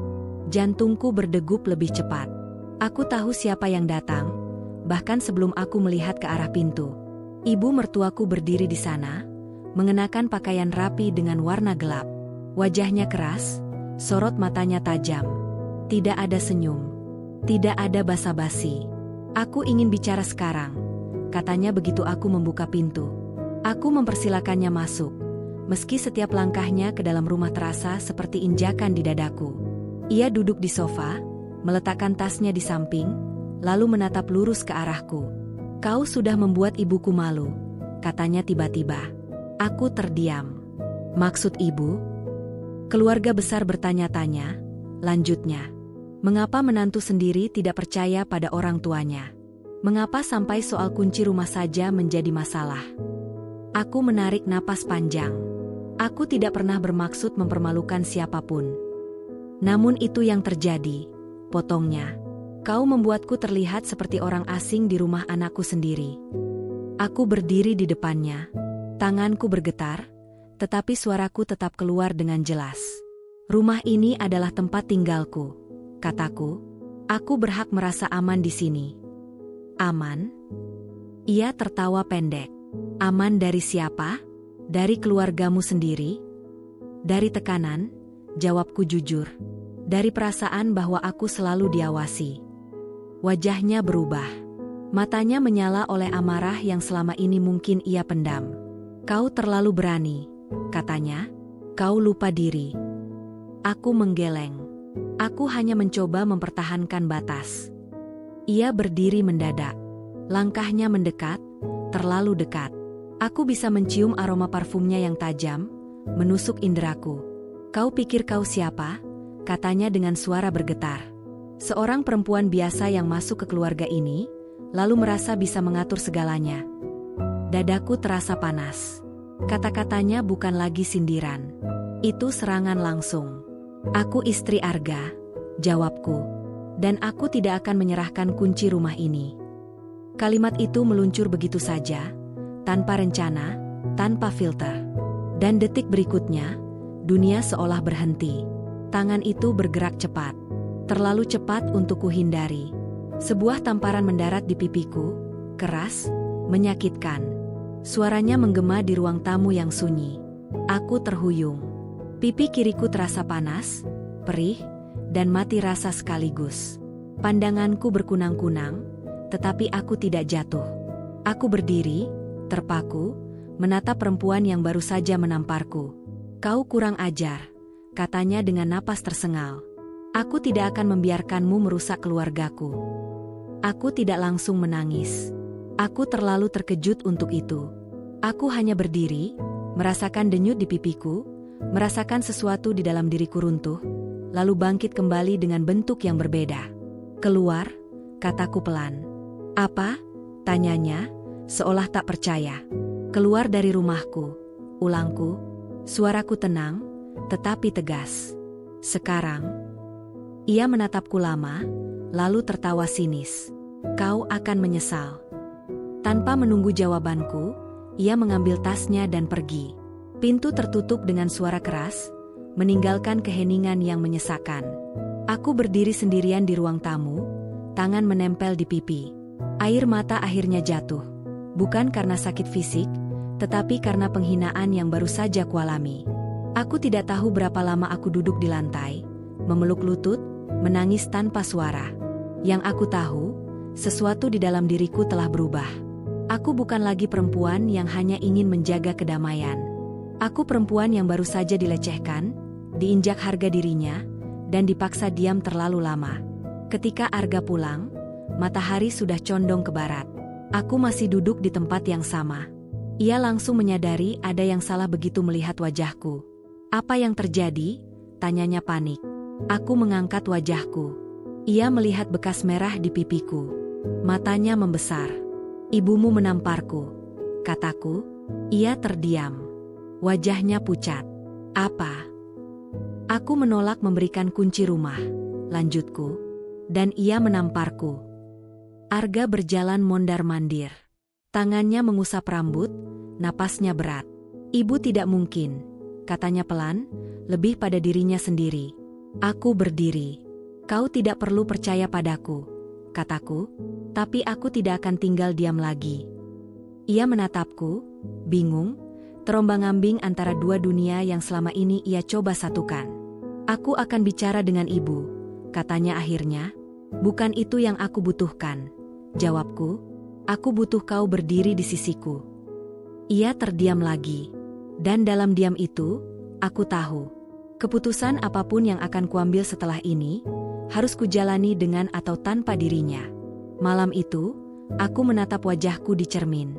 Jantungku berdegup lebih cepat. Aku tahu siapa yang datang, bahkan sebelum aku melihat ke arah pintu. Ibu mertuaku berdiri di sana, mengenakan pakaian rapi dengan warna gelap. Wajahnya keras, sorot matanya tajam. Tidak ada senyum. Tidak ada basa-basi. Aku ingin bicara sekarang, katanya begitu aku membuka pintu. Aku mempersilakannya masuk, meski setiap langkahnya ke dalam rumah terasa seperti injakan di dadaku. Ia duduk di sofa, meletakkan tasnya di samping, lalu menatap lurus ke arahku. Kau sudah membuat ibuku malu, katanya tiba-tiba. Aku terdiam. Maksud ibu? Keluarga besar bertanya-tanya, lanjutnya. Mengapa menantu sendiri tidak percaya pada orang tuanya? Mengapa sampai soal kunci rumah saja menjadi masalah? Aku menarik napas panjang. Aku tidak pernah bermaksud mempermalukan siapapun. Namun itu yang terjadi, potongnya. Kau membuatku terlihat seperti orang asing di rumah anakku sendiri. Aku berdiri di depannya. Tanganku bergetar, tetapi suaraku tetap keluar dengan jelas. Rumah ini adalah tempat tinggalku, kataku. Aku berhak merasa aman di sini. Aman? Ia tertawa pendek. Aman dari siapa? Dari keluargamu sendiri? Dari tekanan? Jawabku jujur. Dari perasaan bahwa aku selalu diawasi. Wajahnya berubah. Matanya menyala oleh amarah yang selama ini mungkin ia pendam. Kau terlalu berani, katanya. Kau lupa diri. Aku menggeleng. Aku hanya mencoba mempertahankan batas. Ia berdiri mendadak. Langkahnya mendekat, terlalu dekat. Aku bisa mencium aroma parfumnya yang tajam, menusuk inderaku. Kau pikir kau siapa? Katanya dengan suara bergetar. Seorang perempuan biasa yang masuk ke keluarga ini, lalu merasa bisa mengatur segalanya. Dadaku terasa panas. Kata-katanya bukan lagi sindiran. Itu serangan langsung. Aku istri Arga, jawabku. Dan aku tidak akan menyerahkan kunci rumah ini. Kalimat itu meluncur begitu saja, tanpa rencana, tanpa filter. Dan detik berikutnya, dunia seolah berhenti. Tangan itu bergerak cepat. Terlalu cepat untuk kuhindari. Sebuah tamparan mendarat di pipiku, keras, menyakitkan. Suaranya menggema di ruang tamu yang sunyi. Aku terhuyung. Pipi kiriku terasa panas, perih, dan mati rasa sekaligus. Pandanganku berkunang-kunang, tetapi aku tidak jatuh. Aku berdiri, terpaku, menatap perempuan yang baru saja menamparku. Kau kurang ajar, katanya dengan napas tersengal. Aku tidak akan membiarkanmu merusak keluargaku. Aku tidak langsung menangis. Aku terlalu terkejut untuk itu. Aku hanya berdiri, merasakan denyut di pipiku, merasakan sesuatu di dalam diriku runtuh, lalu bangkit kembali dengan bentuk yang berbeda. Keluar, kataku pelan. Apa? Tanyanya, seolah tak percaya. Keluar dari rumahku, ulangku. Suaraku tenang, tetapi tegas. Sekarang, ia menatapku lama, lalu tertawa sinis. Kau akan menyesal. Tanpa menunggu jawabanku, ia mengambil tasnya dan pergi. Pintu tertutup dengan suara keras, meninggalkan keheningan yang menyesakkan. Aku berdiri sendirian di ruang tamu, tangan menempel di pipi. Air mata akhirnya jatuh. Bukan karena sakit fisik, tetapi karena penghinaan yang baru saja kualami. Aku tidak tahu berapa lama aku duduk di lantai, memeluk lutut, menangis tanpa suara. Yang aku tahu, sesuatu di dalam diriku telah berubah. Aku bukan lagi perempuan yang hanya ingin menjaga kedamaian. Aku perempuan yang baru saja dilecehkan, diinjak harga dirinya, dan dipaksa diam terlalu lama. Ketika Arga pulang, matahari sudah condong ke barat. Aku masih duduk di tempat yang sama. Ia langsung menyadari ada yang salah begitu melihat wajahku. Apa yang terjadi? Tanyanya panik. Aku mengangkat wajahku. Ia melihat bekas merah di pipiku. Matanya membesar. Ibumu menamparku, kataku. Ia terdiam. Wajahnya pucat. Apa? Aku menolak memberikan kunci rumah, lanjutku. Dan ia menamparku. Arga berjalan mondar-mandir. Tangannya mengusap rambut, napasnya berat. Ibu tidak mungkin, katanya pelan, lebih pada dirinya sendiri. Aku berdiri. Kau tidak perlu percaya padaku, kataku, tapi aku tidak akan tinggal diam lagi. Ia menatapku, bingung, terombang-ambing antara dua dunia yang selama ini ia coba satukan. Aku akan bicara dengan ibu, katanya akhirnya. Bukan itu yang aku butuhkan, jawabku. Aku butuh kau berdiri di sisiku. Ia terdiam lagi. Dan dalam diam itu, aku tahu. Keputusan apapun yang akan kuambil setelah ini, harus kujalani dengan atau tanpa dirinya. Malam itu, aku menatap wajahku di cermin.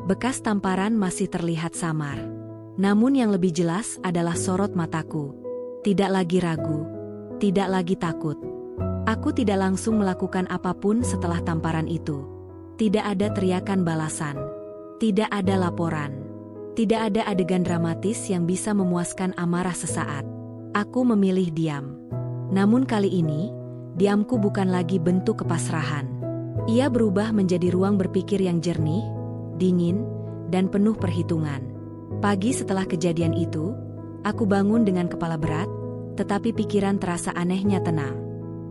Bekas tamparan masih terlihat samar. Namun yang lebih jelas adalah sorot mataku. Tidak lagi ragu. Tidak lagi takut. Aku tidak langsung melakukan apapun setelah tamparan itu. Tidak ada teriakan balasan. Tidak ada laporan. Tidak ada adegan dramatis yang bisa memuaskan amarah sesaat. Aku memilih diam. Namun kali ini, diamku bukan lagi bentuk kepasrahan. Ia berubah menjadi ruang berpikir yang jernih, dingin, dan penuh perhitungan. Pagi setelah kejadian itu, aku bangun dengan kepala berat, tetapi pikiran terasa anehnya tenang.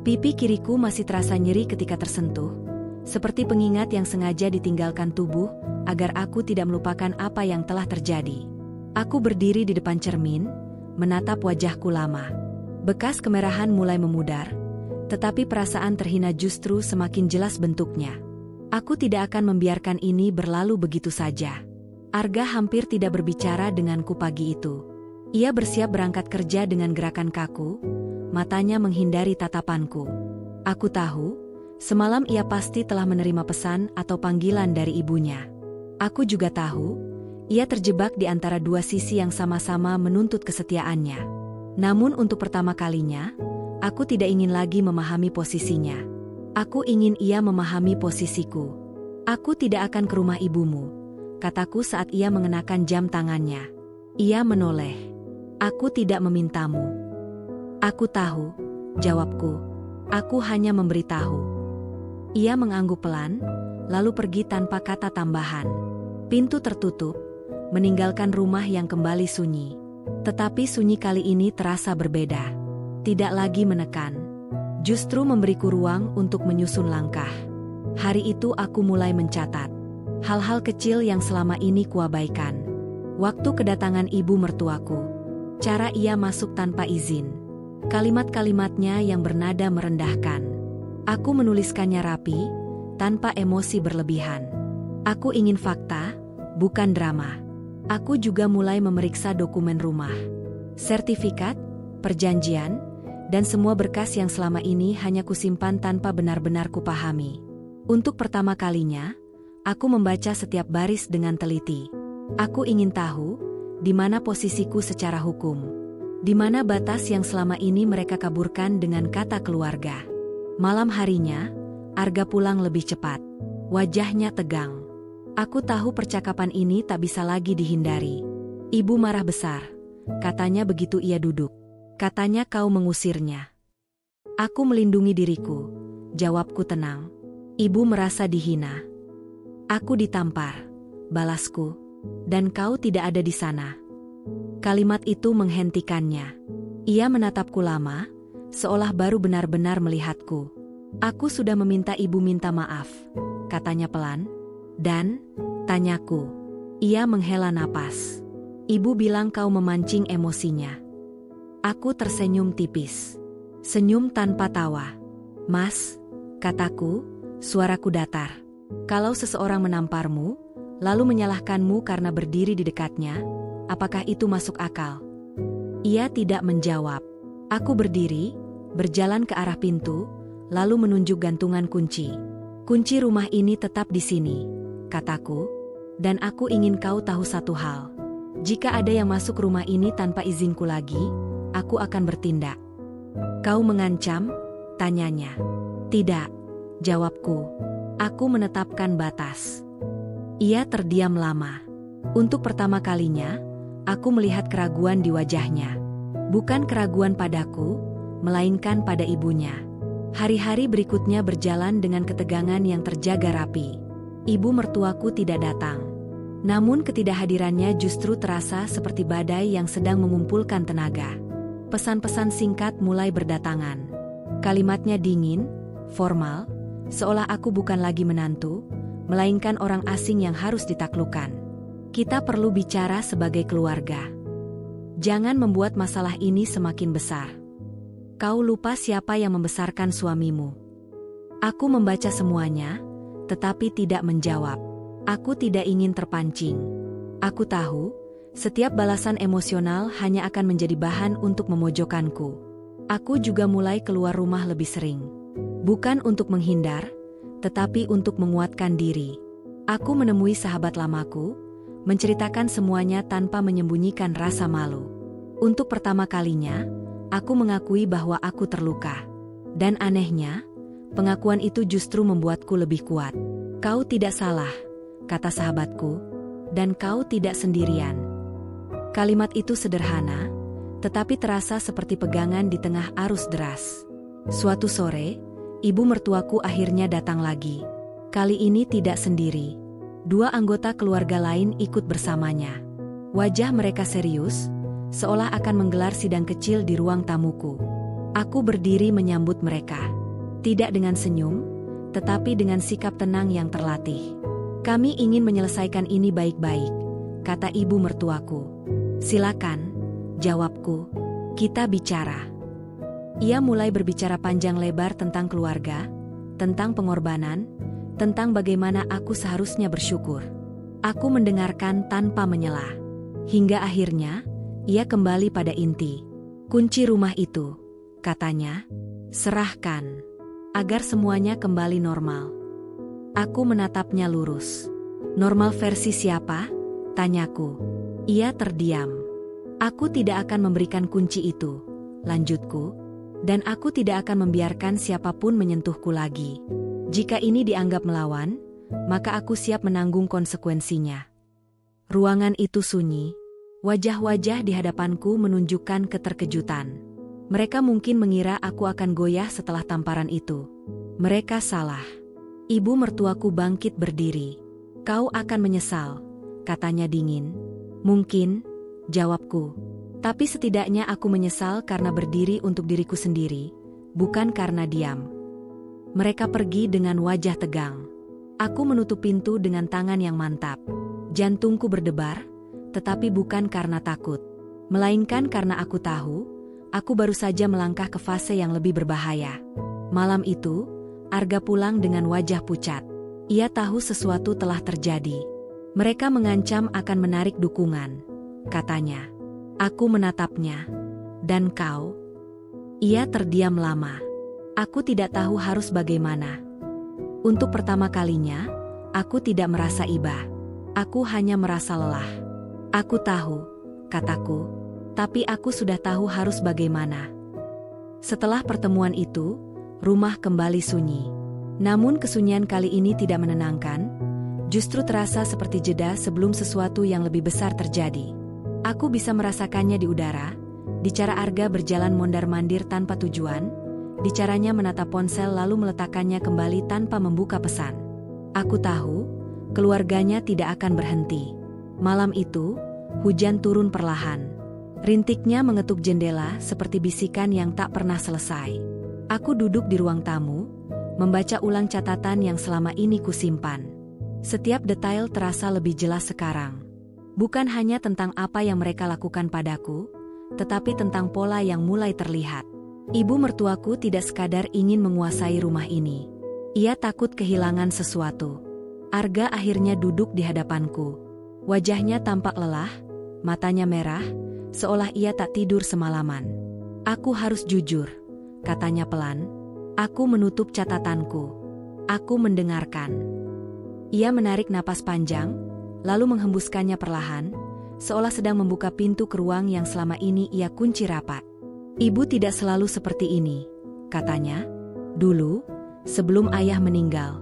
Pipi kiriku masih terasa nyeri ketika tersentuh, seperti pengingat yang sengaja ditinggalkan tubuh, agar aku tidak melupakan apa yang telah terjadi. Aku berdiri di depan cermin, menatap wajahku lama. Bekas kemerahan mulai memudar, tetapi perasaan terhina justru semakin jelas bentuknya. Aku tidak akan membiarkan ini berlalu begitu saja. Arga hampir tidak berbicara denganku pagi itu. Ia bersiap berangkat kerja dengan gerakan kaku, matanya menghindari tatapanku. Aku tahu, semalam ia pasti telah menerima pesan atau panggilan dari ibunya. Aku juga tahu, ia terjebak di antara dua sisi yang sama-sama menuntut kesetiaannya. Namun untuk pertama kalinya, aku tidak ingin lagi memahami posisinya. Aku ingin ia memahami posisiku. Aku tidak akan ke rumah ibumu, kataku saat ia mengenakan jam tangannya. Ia menoleh. Aku tidak memintamu. Aku tahu, jawabku. Aku hanya memberitahu. Ia mengangguk pelan, lalu pergi tanpa kata tambahan. Pintu tertutup, meninggalkan rumah yang kembali sunyi. Tetapi sunyi kali ini terasa berbeda. Tidak lagi menekan. Justru memberiku ruang untuk menyusun langkah. Hari itu aku mulai mencatat hal-hal kecil yang selama ini kuabaikan. Waktu kedatangan ibu mertuaku. Cara ia masuk tanpa izin. Kalimat-kalimatnya yang bernada merendahkan. Aku menuliskannya rapi, tanpa emosi berlebihan. Aku ingin fakta, bukan drama. Aku juga mulai memeriksa dokumen rumah, sertifikat, perjanjian, dan semua berkas yang selama ini hanya kusimpan tanpa benar-benar kupahami. Untuk pertama kalinya, aku membaca setiap baris dengan teliti. Aku ingin tahu, di mana posisiku secara hukum. Di mana batas yang selama ini mereka kaburkan dengan kata keluarga. Malam harinya, Arga pulang lebih cepat. Wajahnya tegang. Aku tahu percakapan ini tak bisa lagi dihindari. Ibu marah besar, katanya begitu ia duduk. Katanya kau mengusirnya. Aku melindungi diriku, jawabku tenang. Ibu merasa dihina. Aku ditampar, balasku, dan kau tidak ada di sana. Kalimat itu menghentikannya. Ia menatapku lama, seolah baru benar-benar melihatku. Aku sudah meminta ibu minta maaf, katanya pelan. Dan, tanyaku. Ia menghela napas. Ibu bilang kau memancing emosinya. Aku tersenyum tipis. Senyum tanpa tawa. Mas, kataku, suaraku datar. Kalau seseorang menamparmu, lalu menyalahkanmu karena berdiri di dekatnya, apakah itu masuk akal? Ia tidak menjawab. Aku berdiri, berjalan ke arah pintu, lalu menunjuk gantungan kunci. Kunci rumah ini tetap di sini, kataku, dan aku ingin kau tahu satu hal. Jika ada yang masuk rumah ini tanpa izinku lagi, aku akan bertindak. Kau mengancam? Tanyanya. Tidak, jawabku. Aku menetapkan batas. Ia terdiam lama. Untuk pertama kalinya, aku melihat keraguan di wajahnya. Bukan keraguan padaku, melainkan pada ibunya. Hari-hari berikutnya berjalan dengan ketegangan yang terjaga rapi. Ibu mertuaku tidak datang. Namun ketidakhadirannya justru terasa seperti badai yang sedang mengumpulkan tenaga. Pesan-pesan singkat mulai berdatangan. Kalimatnya dingin, formal, seolah aku bukan lagi menantu, melainkan orang asing yang harus ditaklukkan. Kita perlu bicara sebagai keluarga. Jangan membuat masalah ini semakin besar. Kau lupa siapa yang membesarkan suamimu. Aku membaca semuanya, tetapi tidak menjawab. Aku tidak ingin terpancing. Aku tahu, setiap balasan emosional hanya akan menjadi bahan untuk memojokkanku. Aku juga mulai keluar rumah lebih sering. Bukan untuk menghindar, tetapi untuk menguatkan diri. Aku menemui sahabat lamaku, menceritakan semuanya tanpa menyembunyikan rasa malu. Untuk pertama kalinya, aku mengakui bahwa aku terluka. Dan anehnya, pengakuan itu justru membuatku lebih kuat. Kau tidak salah, kata sahabatku, dan kau tidak sendirian. Kalimat itu sederhana, tetapi terasa seperti pegangan di tengah arus deras. Suatu sore, ibu mertuaku akhirnya datang lagi. Kali ini tidak sendiri. 2 anggota keluarga lain ikut bersamanya. Wajah mereka serius, seolah akan menggelar sidang kecil di ruang tamuku. Aku berdiri menyambut mereka. Tidak dengan senyum, tetapi dengan sikap tenang yang terlatih. Kami ingin menyelesaikan ini baik-baik, kata ibu mertuaku. Silakan, jawabku. Kita bicara. Ia mulai berbicara panjang lebar tentang keluarga, tentang pengorbanan, tentang bagaimana aku seharusnya bersyukur. Aku mendengarkan tanpa menyela. Hingga akhirnya, ia kembali pada inti. Kunci rumah itu, katanya, serahkan, agar semuanya kembali normal. Aku menatapnya lurus. Normal versi siapa? Tanyaku. Ia terdiam. Aku tidak akan memberikan kunci itu, lanjutku. Dan aku tidak akan membiarkan siapapun menyentuhku lagi. Jika ini dianggap melawan, maka aku siap menanggung konsekuensinya. Ruangan itu sunyi. Wajah-wajah di hadapanku menunjukkan keterkejutan. Mereka mungkin mengira aku akan goyah setelah tamparan itu. Mereka salah. Ibu mertuaku bangkit berdiri. Kau akan menyesal, katanya dingin. Mungkin, jawabku. Tapi setidaknya aku menyesal karena berdiri untuk diriku sendiri, bukan karena diam. Mereka pergi dengan wajah tegang. Aku menutup pintu dengan tangan yang mantap. Jantungku berdebar, tetapi bukan karena takut. Melainkan karena aku tahu, aku baru saja melangkah ke fase yang lebih berbahaya. Malam itu, Arga pulang dengan wajah pucat. Ia tahu sesuatu telah terjadi. Mereka mengancam akan menarik dukungan, katanya. Aku menatapnya. Dan kau? Ia terdiam lama. Aku tidak tahu harus bagaimana. Untuk pertama kalinya, aku tidak merasa iba. Aku hanya merasa lelah. Aku tahu, kataku. Tapi aku sudah tahu harus bagaimana. Setelah pertemuan itu, rumah kembali sunyi. Namun kesunyian kali ini tidak menenangkan, justru terasa seperti jeda sebelum sesuatu yang lebih besar terjadi. Aku bisa merasakannya di udara, di cara Arga berjalan mondar-mandir tanpa tujuan, di caranya menatap ponsel lalu meletakkannya kembali tanpa membuka pesan. Aku tahu, keluarganya tidak akan berhenti. Malam itu, hujan turun perlahan. Rintiknya mengetuk jendela seperti bisikan yang tak pernah selesai. Aku duduk di ruang tamu, membaca ulang catatan yang selama ini kusimpan. Setiap detail terasa lebih jelas sekarang. Bukan hanya tentang apa yang mereka lakukan padaku, tetapi tentang pola yang mulai terlihat. Ibu mertuaku tidak sekadar ingin menguasai rumah ini. Ia takut kehilangan sesuatu. Arga akhirnya duduk di hadapanku. Wajahnya tampak lelah, matanya merah, seolah ia tak tidur semalaman. Aku harus jujur, katanya pelan. Aku menutup catatanku. Aku mendengarkan. Ia menarik napas panjang, lalu menghembuskannya perlahan, seolah sedang membuka pintu ke ruang yang selama ini ia kunci rapat. Ibu tidak selalu seperti ini, katanya. Dulu, sebelum ayah meninggal.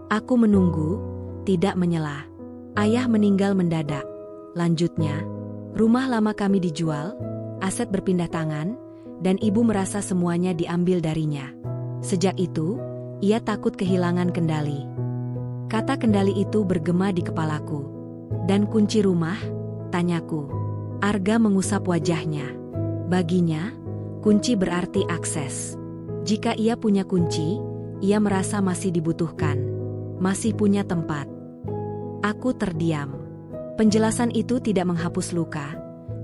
Aku menunggu, tidak menyela. Ayah meninggal mendadak. Lanjutnya, rumah lama kami dijual, aset berpindah tangan, dan ibu merasa semuanya diambil darinya. Sejak itu, ia takut kehilangan kendali. Kata kendali itu bergema di kepalaku. Dan kunci rumah? Tanyaku. Arga mengusap wajahnya. Baginya, kunci berarti akses. Jika ia punya kunci, ia merasa masih dibutuhkan. Masih punya tempat. Aku terdiam. Penjelasan itu tidak menghapus luka,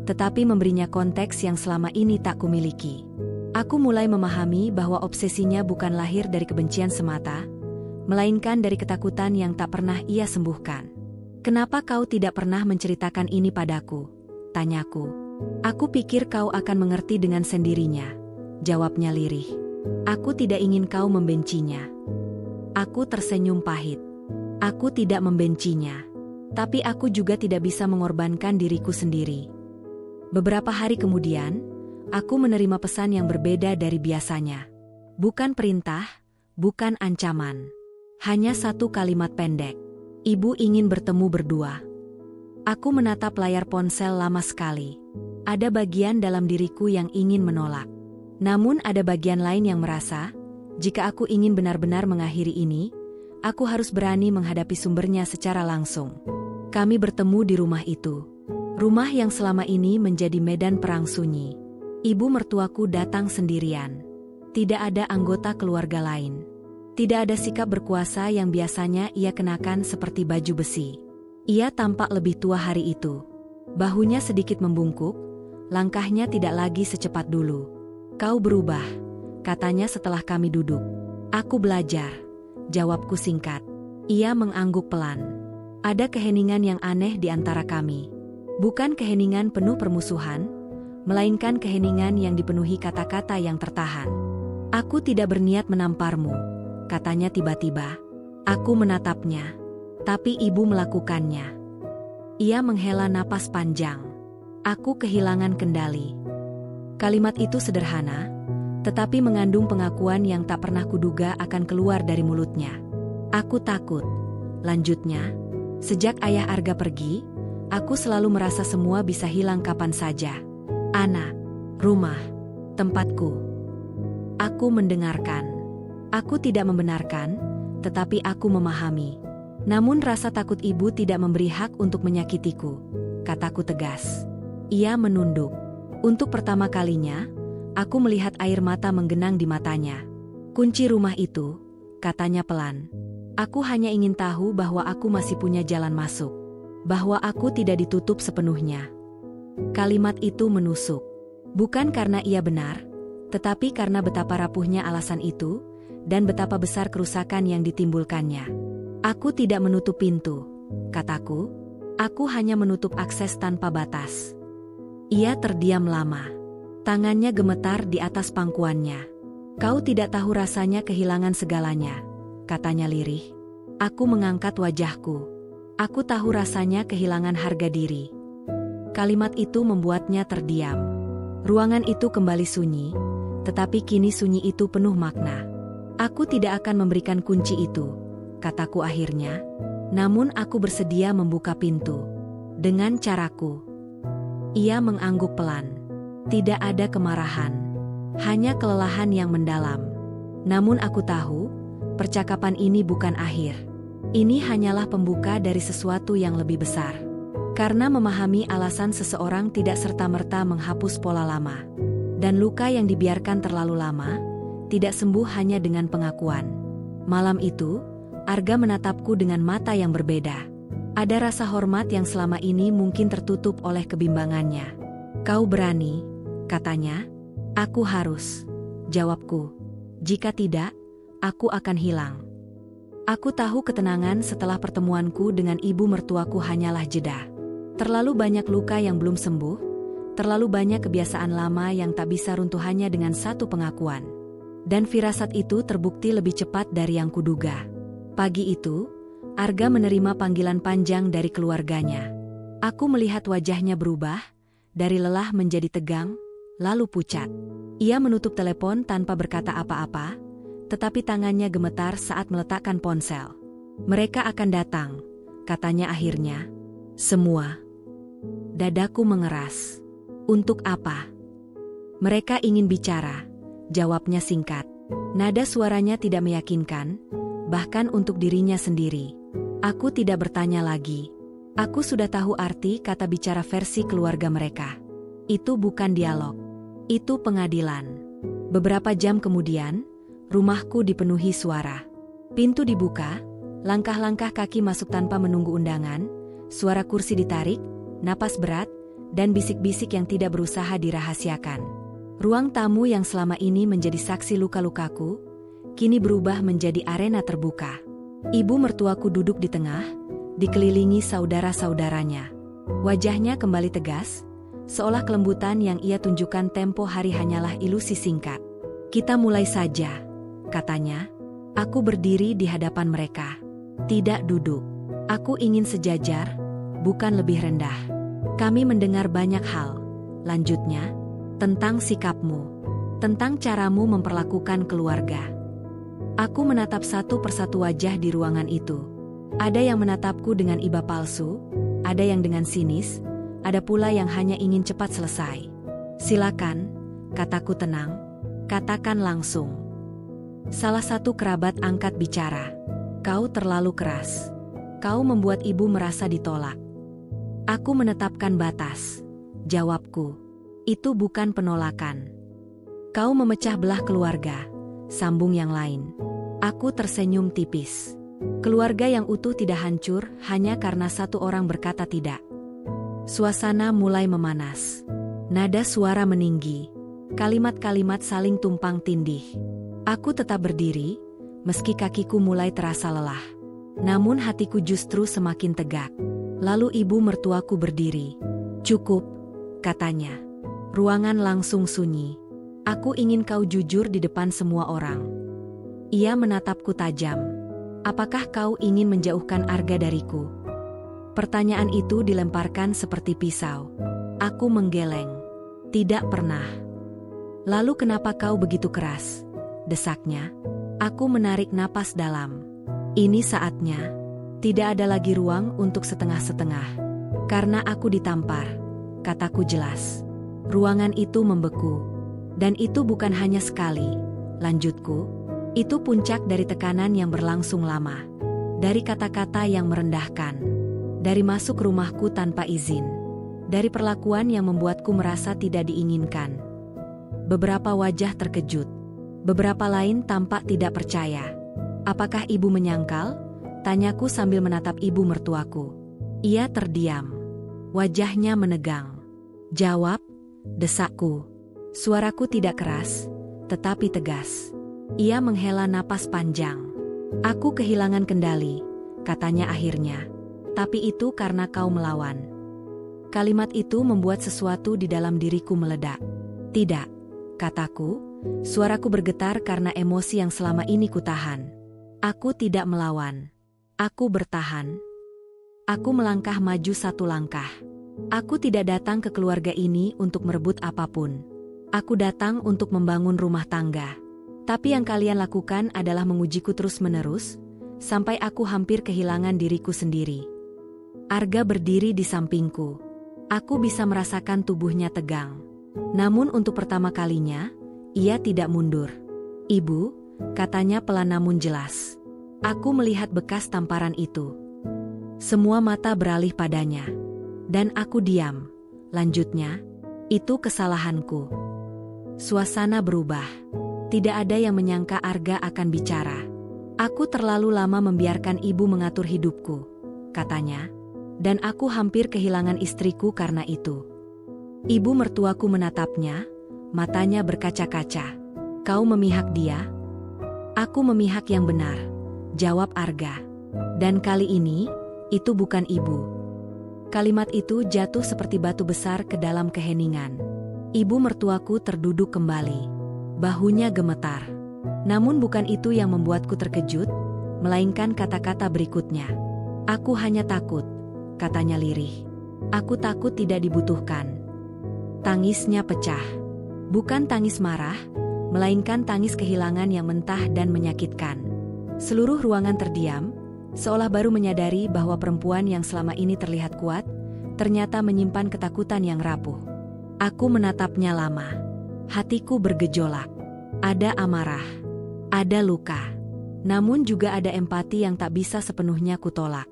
tetapi memberinya konteks yang selama ini tak kumiliki. Aku mulai memahami bahwa obsesinya bukan lahir dari kebencian semata, melainkan dari ketakutan yang tak pernah ia sembuhkan. Kenapa kau tidak pernah menceritakan ini padaku? Tanyaku. Aku pikir kau akan mengerti dengan sendirinya, jawabnya lirih. Aku tidak ingin kau membencinya. Aku tersenyum pahit. Aku tidak membencinya. Tapi aku juga tidak bisa mengorbankan diriku sendiri. Beberapa hari kemudian, aku menerima pesan yang berbeda dari biasanya. Bukan perintah, bukan ancaman. Hanya satu kalimat pendek. Ibu ingin bertemu berdua. Aku menatap layar ponsel lama sekali. Ada bagian dalam diriku yang ingin menolak. Namun ada bagian lain yang merasa, jika aku ingin benar-benar mengakhiri ini, aku harus berani menghadapi sumbernya secara langsung. Kami bertemu di rumah itu. Rumah yang selama ini menjadi medan perang sunyi. Ibu mertuaku datang sendirian. Tidak ada anggota keluarga lain. Tidak ada sikap berkuasa yang biasanya ia kenakan seperti baju besi. Ia tampak lebih tua hari itu. Bahunya sedikit membungkuk, langkahnya tidak lagi secepat dulu. Kau berubah, katanya setelah kami duduk. Aku belajar, jawabku singkat. Ia mengangguk pelan. Ada keheningan yang aneh di antara kami. Bukan keheningan penuh permusuhan, melainkan keheningan yang dipenuhi kata-kata yang tertahan. Aku tidak berniat menamparmu, katanya tiba-tiba. Aku menatapnya. Tapi ibu melakukannya. Ia menghela napas panjang. Aku kehilangan kendali. Kalimat itu sederhana, tetapi mengandung pengakuan yang tak pernah kuduga akan keluar dari mulutnya. Aku takut. Lanjutnya, sejak ayah Arga pergi, aku selalu merasa semua bisa hilang kapan saja. Anak, rumah, tempatku. Aku mendengarkan. Aku tidak membenarkan, tetapi aku memahami. Namun rasa takut ibu tidak memberi hak untuk menyakitiku, kataku tegas. Ia menunduk. Untuk pertama kalinya, aku melihat air mata menggenang di matanya. Kunci rumah itu, katanya pelan. Aku hanya ingin tahu bahwa aku masih punya jalan masuk. Bahwa aku tidak ditutup sepenuhnya. Kalimat itu menusuk. Bukan karena ia benar, tetapi karena betapa rapuhnya alasan itu, dan betapa besar kerusakan yang ditimbulkannya. Aku tidak menutup pintu, kataku. Aku hanya menutup akses tanpa batas. Ia terdiam lama. Tangannya gemetar di atas pangkuannya. Kau tidak tahu rasanya kehilangan segalanya, katanya lirih. Aku mengangkat wajahku. Aku tahu rasanya kehilangan harga diri. Kalimat itu membuatnya terdiam. Ruangan itu kembali sunyi, tetapi kini sunyi itu penuh makna. Aku tidak akan memberikan kunci itu, kataku akhirnya. Namun aku bersedia membuka pintu. Dengan caraku. Ia mengangguk pelan. Tidak ada kemarahan. Hanya kelelahan yang mendalam. Namun aku tahu, percakapan ini bukan akhir. Ini hanyalah pembuka dari sesuatu yang lebih besar. Karena memahami alasan seseorang tidak serta-merta menghapus pola lama. Dan luka yang dibiarkan terlalu lama, tidak sembuh hanya dengan pengakuan. Malam itu, Arga menatapku dengan mata yang berbeda. Ada rasa hormat yang selama ini mungkin tertutup oleh kebimbangannya. Kau berani, katanya. Aku harus, jawabku. Jika tidak, aku akan hilang. Aku tahu ketenangan setelah pertemuanku dengan ibu mertuaku hanyalah jeda. Terlalu banyak luka yang belum sembuh, terlalu banyak kebiasaan lama yang tak bisa runtuh hanya dengan satu pengakuan. Dan firasat itu terbukti lebih cepat dari yang kuduga. Pagi itu, Arga menerima panggilan panjang dari keluarganya. Aku melihat wajahnya berubah, dari lelah menjadi tegang, lalu pucat. Ia menutup telepon tanpa berkata apa-apa, tetapi tangannya gemetar saat meletakkan ponsel. Mereka akan datang, katanya akhirnya. Semua. Dadaku mengeras. Untuk apa? Mereka ingin bicara, jawabnya singkat. Nada suaranya tidak meyakinkan, bahkan untuk dirinya sendiri. Aku tidak bertanya lagi. Aku sudah tahu arti kata bicara versi keluarga mereka. Itu bukan dialog. Itu pengadilan. Beberapa jam kemudian, rumahku dipenuhi suara. Pintu dibuka, langkah-langkah kaki masuk tanpa menunggu undangan, suara kursi ditarik, napas berat, dan bisik-bisik yang tidak berusaha dirahasiakan. Ruang tamu yang selama ini menjadi saksi luka-lukaku, kini berubah menjadi arena terbuka. Ibu mertuaku duduk di tengah, dikelilingi saudara-saudaranya. Wajahnya kembali tegas, seolah kelembutan yang ia tunjukkan tempo hari hanyalah ilusi singkat. Kita mulai saja, katanya. Aku berdiri di hadapan mereka. Tidak duduk. Aku ingin sejajar, bukan lebih rendah. Kami mendengar banyak hal, lanjutnya, tentang sikapmu, tentang caramu memperlakukan keluarga. Aku menatap satu persatu wajah di ruangan itu. Ada yang menatapku dengan iba palsu, ada yang dengan sinis, ada pula yang hanya ingin cepat selesai. Silakan, kataku tenang, katakan langsung. Salah satu kerabat angkat bicara. Kau terlalu keras. Kau membuat ibu merasa ditolak. Aku menetapkan batas. Jawabku. Itu bukan penolakan. Kau memecah belah keluarga. Sambung yang lain. Aku tersenyum tipis. Keluarga yang utuh tidak hancur hanya karena satu orang berkata tidak. Suasana mulai memanas. Nada suara meninggi. Kalimat-kalimat saling tumpang tindih. Aku tetap berdiri, meski kakiku mulai terasa lelah. Namun hatiku justru semakin tegak. Lalu ibu mertuaku berdiri. Cukup, katanya. Ruangan langsung sunyi. Aku ingin kau jujur di depan semua orang. Ia menatapku tajam. Apakah kau ingin menjauhkan Arga dariku? Pertanyaan itu dilemparkan seperti pisau. Aku menggeleng. Tidak pernah. Lalu kenapa kau begitu keras? Desaknya. Aku menarik napas dalam. Ini saatnya. Tidak ada lagi ruang untuk setengah-setengah. Karena aku ditampar, kataku jelas. Ruangan itu membeku. Dan itu bukan hanya sekali, lanjutku. Itu puncak dari tekanan yang berlangsung lama. Dari kata-kata yang merendahkan. Dari masuk rumahku tanpa izin. Dari perlakuan yang membuatku merasa tidak diinginkan. Beberapa wajah terkejut. Beberapa lain tampak tidak percaya. Apakah ibu menyangkal? Tanyaku sambil menatap ibu mertuaku. Ia terdiam. Wajahnya menegang. Jawab, desakku. Suaraku tidak keras, tetapi tegas. Ia menghela napas panjang. Aku kehilangan kendali, katanya akhirnya. Tapi itu karena kau melawan. Kalimat itu membuat sesuatu di dalam diriku meledak. Tidak, kataku. Suaraku bergetar karena emosi yang selama ini kutahan. Aku tidak melawan. Aku bertahan. Aku melangkah maju satu langkah. Aku tidak datang ke keluarga ini untuk merebut apapun. Aku datang untuk membangun rumah tangga. Tapi yang kalian lakukan adalah mengujiku terus-menerus, sampai aku hampir kehilangan diriku sendiri. Arga berdiri di sampingku. Aku bisa merasakan tubuhnya tegang. Namun untuk pertama kalinya, ia tidak mundur. Ibu, katanya pelan namun jelas. Aku melihat bekas tamparan itu. Semua mata beralih padanya. Dan aku diam. Lanjutnya, itu kesalahanku. Suasana berubah. Tidak ada yang menyangka Arga akan bicara. Aku terlalu lama membiarkan ibu mengatur hidupku, katanya. Dan aku hampir kehilangan istriku karena itu. Ibu mertuaku menatapnya, matanya berkaca-kaca. Kau memihak dia? Aku memihak yang benar, jawab Arga. Dan kali ini, itu bukan ibu. Kalimat itu jatuh seperti batu besar ke dalam keheningan. Ibu mertuaku terduduk kembali. Bahunya gemetar. Namun bukan itu yang membuatku terkejut, melainkan kata-kata berikutnya. Aku hanya takut, katanya lirih. Aku takut tidak dibutuhkan. Tangisnya pecah. Bukan tangis marah, melainkan tangis kehilangan yang mentah dan menyakitkan. Seluruh ruangan terdiam, seolah baru menyadari bahwa perempuan yang selama ini terlihat kuat, ternyata menyimpan ketakutan yang rapuh. Aku menatapnya lama. Hatiku bergejolak. Ada amarah. Ada luka. Namun juga ada empati yang tak bisa sepenuhnya kutolak.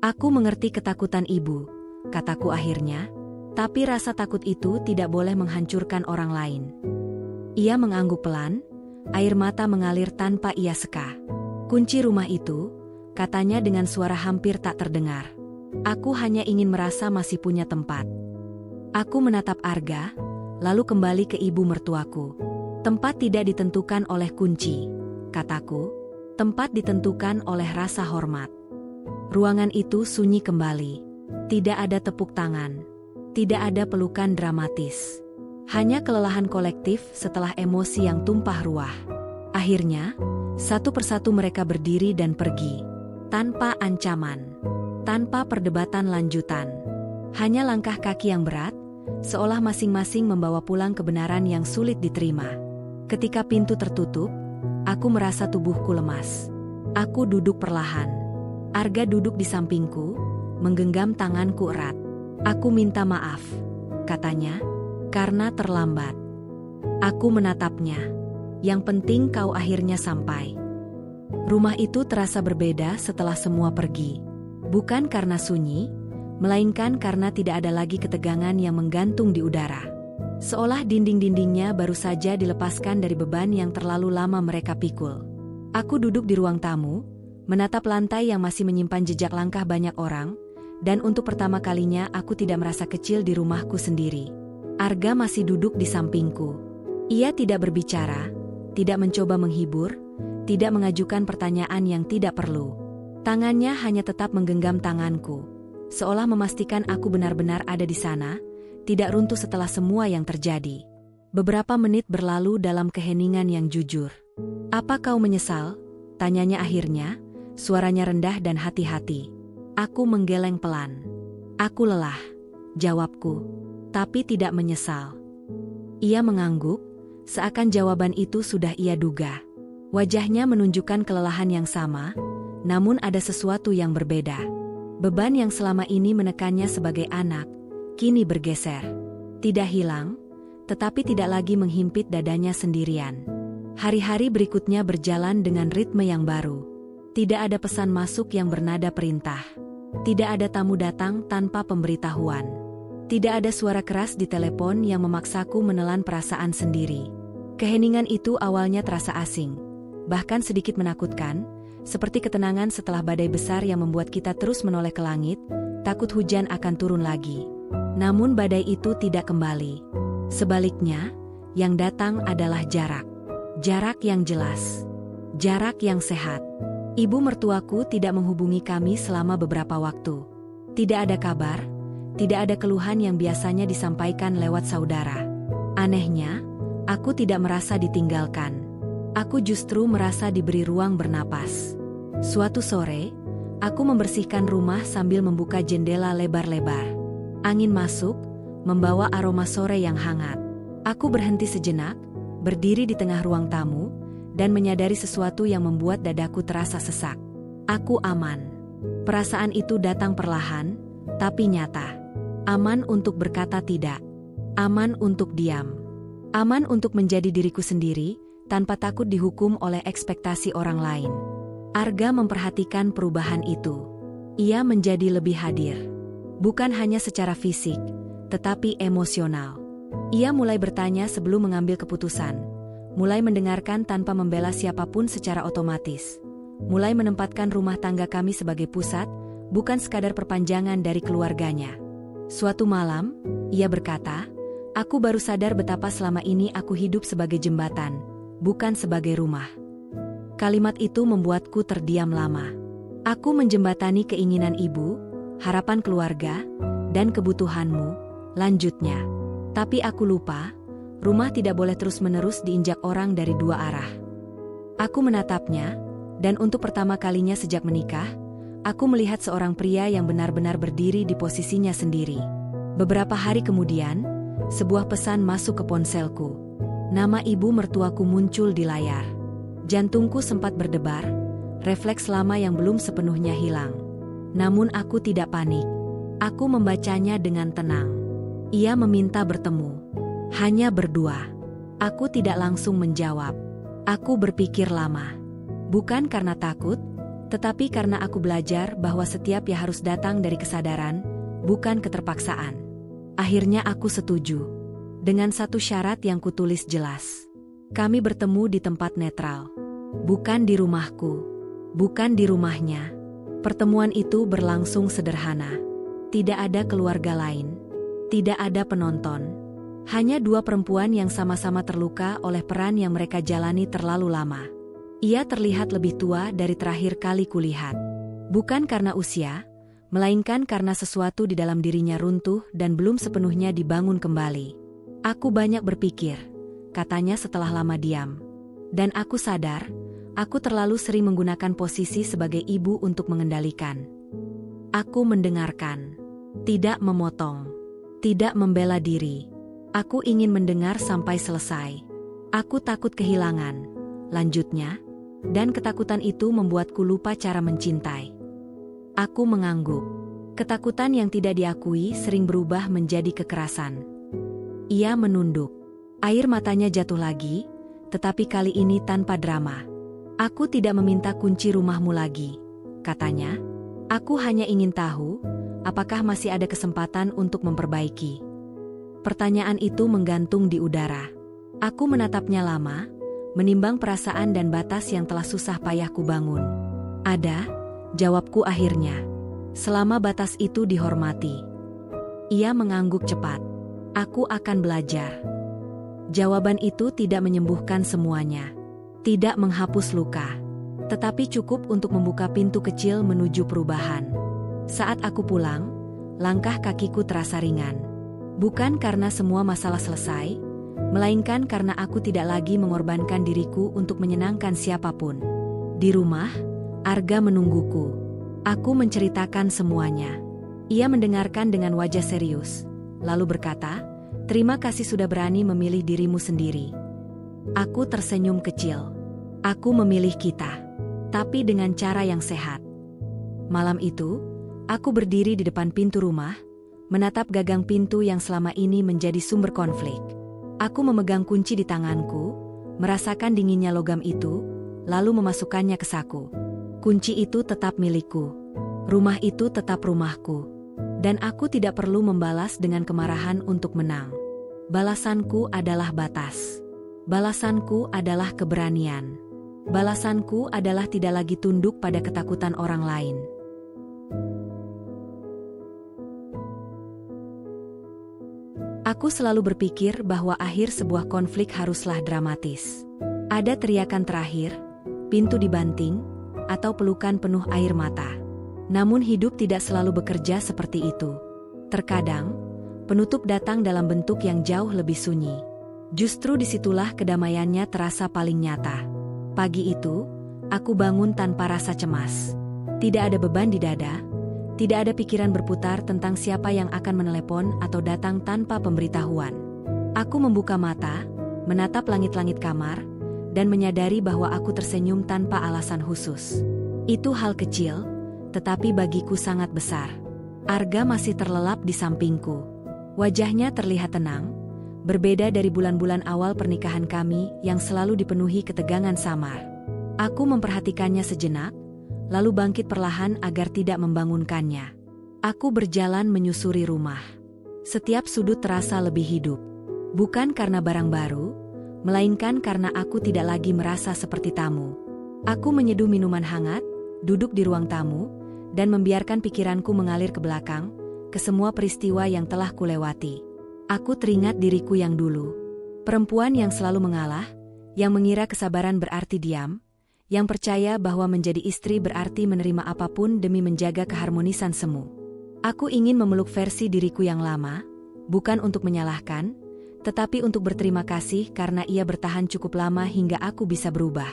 Aku mengerti ketakutan ibu, kataku akhirnya. Tapi rasa takut itu tidak boleh menghancurkan orang lain. Ia mengangguk pelan, air mata mengalir tanpa ia seka. Kunci rumah itu, katanya dengan suara hampir tak terdengar. Aku hanya ingin merasa masih punya tempat. Aku menatap Arga, lalu kembali ke ibu mertuaku. Tempat tidak ditentukan oleh kunci, kataku. Tempat ditentukan oleh rasa hormat. Ruangan itu sunyi kembali. Tidak ada tepuk tangan. Tidak ada pelukan dramatis. Hanya kelelahan kolektif setelah emosi yang tumpah ruah. Akhirnya, satu persatu mereka berdiri dan pergi. Tanpa ancaman. Tanpa perdebatan lanjutan. Hanya langkah kaki yang berat, seolah masing-masing membawa pulang kebenaran yang sulit diterima. Ketika pintu tertutup, aku merasa tubuhku lemas. Aku duduk perlahan. Arga duduk di sampingku, menggenggam tanganku erat. Aku minta maaf, katanya, karena terlambat. Aku menatapnya. Yang penting kau akhirnya sampai. Rumah itu terasa berbeda setelah semua pergi. Bukan karena sunyi, melainkan karena tidak ada lagi ketegangan yang menggantung di udara. Seolah dinding-dindingnya baru saja dilepaskan dari beban yang terlalu lama mereka pikul. Aku duduk di ruang tamu, menatap lantai yang masih menyimpan jejak langkah banyak orang, dan untuk pertama kalinya aku tidak merasa kecil di rumahku sendiri. Arga masih duduk di sampingku. Ia tidak berbicara, tidak mencoba menghibur, tidak mengajukan pertanyaan yang tidak perlu. Tangannya hanya tetap menggenggam tanganku, seolah memastikan aku benar-benar ada di sana, tidak runtuh setelah semua yang terjadi. Beberapa menit berlalu dalam keheningan yang jujur. Apa kau menyesal? Tanyanya akhirnya, suaranya rendah dan hati-hati. Aku menggeleng pelan. Aku lelah, jawabku, tapi tidak menyesal. Ia mengangguk, Seakan jawaban itu sudah ia duga. Wajahnya menunjukkan kelelahan yang sama, namun ada sesuatu yang berbeda. Beban yang selama ini menekannya sebagai anak, kini bergeser. Tidak hilang, tetapi tidak lagi menghimpit dadanya sendirian. Hari-hari berikutnya berjalan dengan ritme yang baru. Tidak ada pesan masuk yang bernada perintah. Tidak ada tamu datang tanpa pemberitahuan. Tidak ada suara keras di telepon yang memaksaku menelan perasaan sendiri. Keheningan itu awalnya terasa asing, bahkan sedikit menakutkan, seperti ketenangan setelah badai besar yang membuat kita terus menoleh ke langit, takut hujan akan turun lagi. Namun badai itu tidak kembali. Sebaliknya, yang datang adalah jarak. Jarak yang jelas. Jarak yang sehat. Ibu mertuaku tidak menghubungi kami selama beberapa waktu. Tidak ada kabar, tidak ada keluhan yang biasanya disampaikan lewat saudara. Anehnya, aku tidak merasa ditinggalkan. Aku justru merasa diberi ruang bernapas. Suatu sore, aku membersihkan rumah sambil membuka jendela lebar-lebar. Angin masuk, membawa aroma sore yang hangat. Aku berhenti sejenak, berdiri di tengah ruang tamu, dan menyadari sesuatu yang membuat dadaku terasa sesak. Aku aman. Perasaan itu datang perlahan, tapi nyata. Aman untuk berkata tidak. Aman untuk diam. Aman untuk menjadi diriku sendiri, tanpa takut dihukum oleh ekspektasi orang lain. Arga memperhatikan perubahan itu. Ia menjadi lebih hadir. Bukan hanya secara fisik, tetapi emosional. Ia mulai bertanya sebelum mengambil keputusan. Mulai mendengarkan tanpa membela siapapun secara otomatis. Mulai menempatkan rumah tangga kami sebagai pusat, bukan sekadar perpanjangan dari keluarganya. Suatu malam, ia berkata, "Aku baru sadar betapa selama ini aku hidup sebagai jembatan, bukan sebagai rumah." Kalimat itu membuatku terdiam lama. Aku menjembatani keinginan ibu, harapan keluarga, dan kebutuhanmu, lanjutnya. Tapi aku lupa, rumah tidak boleh terus-menerus diinjak orang dari dua arah. Aku menatapnya, dan untuk pertama kalinya sejak menikah, aku melihat seorang pria yang benar-benar berdiri di posisinya sendiri. Beberapa hari kemudian, sebuah pesan masuk ke ponselku. Nama ibu mertuaku muncul di layar. Jantungku sempat berdebar, refleks lama yang belum sepenuhnya hilang. Namun aku tidak panik. Aku membacanya dengan tenang. Ia meminta bertemu. Hanya berdua. Aku tidak langsung menjawab. Aku berpikir lama. Bukan karena takut, tetapi karena aku belajar bahwa setiap ya harus datang dari kesadaran, bukan keterpaksaan. Akhirnya aku setuju. Dengan satu syarat yang kutulis jelas. Kami bertemu di tempat netral. Bukan di rumahku. Bukan di rumahnya. Pertemuan itu berlangsung sederhana. Tidak ada keluarga lain. Tidak ada penonton. Hanya dua perempuan yang sama-sama terluka oleh peran yang mereka jalani terlalu lama. Ia terlihat lebih tua dari terakhir kali kulihat. Bukan karena usia, melainkan karena sesuatu di dalam dirinya runtuh dan belum sepenuhnya dibangun kembali. Aku banyak berpikir, katanya setelah lama diam. Dan aku sadar, aku terlalu sering menggunakan posisi sebagai ibu untuk mengendalikan. Aku mendengarkan, tidak memotong, tidak membela diri. Aku ingin mendengar sampai selesai. Aku takut kehilangan, lanjutnya, dan ketakutan itu membuatku lupa cara mencintai. Aku mengangguk. Ketakutan yang tidak diakui sering berubah menjadi kekerasan. Ia menunduk. Air matanya jatuh lagi, tetapi kali ini tanpa drama. Aku tidak meminta kunci rumahmu lagi, katanya. Aku hanya ingin tahu, apakah masih ada kesempatan untuk memperbaiki. Pertanyaan itu menggantung di udara. Aku menatapnya lama, menimbang perasaan dan batas yang telah susah payah kubangun. Ada, jawabku akhirnya. Selama batas itu dihormati. Ia mengangguk cepat. Aku akan belajar. Jawaban itu tidak menyembuhkan semuanya. Tidak menghapus luka. Tetapi cukup untuk membuka pintu kecil menuju perubahan. Saat aku pulang, langkah kakiku terasa ringan. Bukan karena semua masalah selesai, melainkan karena aku tidak lagi mengorbankan diriku untuk menyenangkan siapapun. Di rumah, Arga menungguku. Aku menceritakan semuanya. Ia mendengarkan dengan wajah serius, lalu berkata, "Terima kasih sudah berani memilih dirimu sendiri." Aku tersenyum kecil. Aku memilih kita. Tapi dengan cara yang sehat. Malam itu, aku berdiri di depan pintu rumah, menatap gagang pintu yang selama ini menjadi sumber konflik. Aku memegang kunci di tanganku, merasakan dinginnya logam itu, lalu memasukkannya ke saku. Kunci itu tetap milikku. Rumah itu tetap rumahku. Dan aku tidak perlu membalas dengan kemarahan untuk menang. Balasanku adalah batas. Balasanku adalah keberanian. Balasanku adalah tidak lagi tunduk pada ketakutan orang lain. Aku selalu berpikir bahwa akhir sebuah konflik haruslah dramatis. Ada teriakan terakhir, pintu dibanting, atau pelukan penuh air mata. Namun hidup tidak selalu bekerja seperti itu. Terkadang, penutup datang dalam bentuk yang jauh lebih sunyi. Justru disitulah kedamaiannya terasa paling nyata. Pagi itu, aku bangun tanpa rasa cemas. Tidak ada beban di dada, tidak ada pikiran berputar tentang siapa yang akan menelepon atau datang tanpa pemberitahuan. Aku membuka mata, menatap langit-langit kamar, dan menyadari bahwa aku tersenyum tanpa alasan khusus. Itu hal kecil, tetapi bagiku sangat besar. Arga masih terlelap di sampingku. Wajahnya terlihat tenang, berbeda dari bulan-bulan awal pernikahan kami yang selalu dipenuhi ketegangan samar. Aku memperhatikannya sejenak, lalu bangkit perlahan agar tidak membangunkannya. Aku berjalan menyusuri rumah. Setiap sudut terasa lebih hidup. Bukan karena barang baru, melainkan karena aku tidak lagi merasa seperti tamu. Aku menyeduh minuman hangat, duduk di ruang tamu, dan membiarkan pikiranku mengalir ke belakang, ke semua peristiwa yang telah kulewati. Aku teringat diriku yang dulu. Perempuan yang selalu mengalah, yang mengira kesabaran berarti diam, yang percaya bahwa menjadi istri berarti menerima apapun demi menjaga keharmonisan semu. Aku ingin memeluk versi diriku yang lama, bukan untuk menyalahkan, tetapi untuk berterima kasih karena ia bertahan cukup lama hingga aku bisa berubah.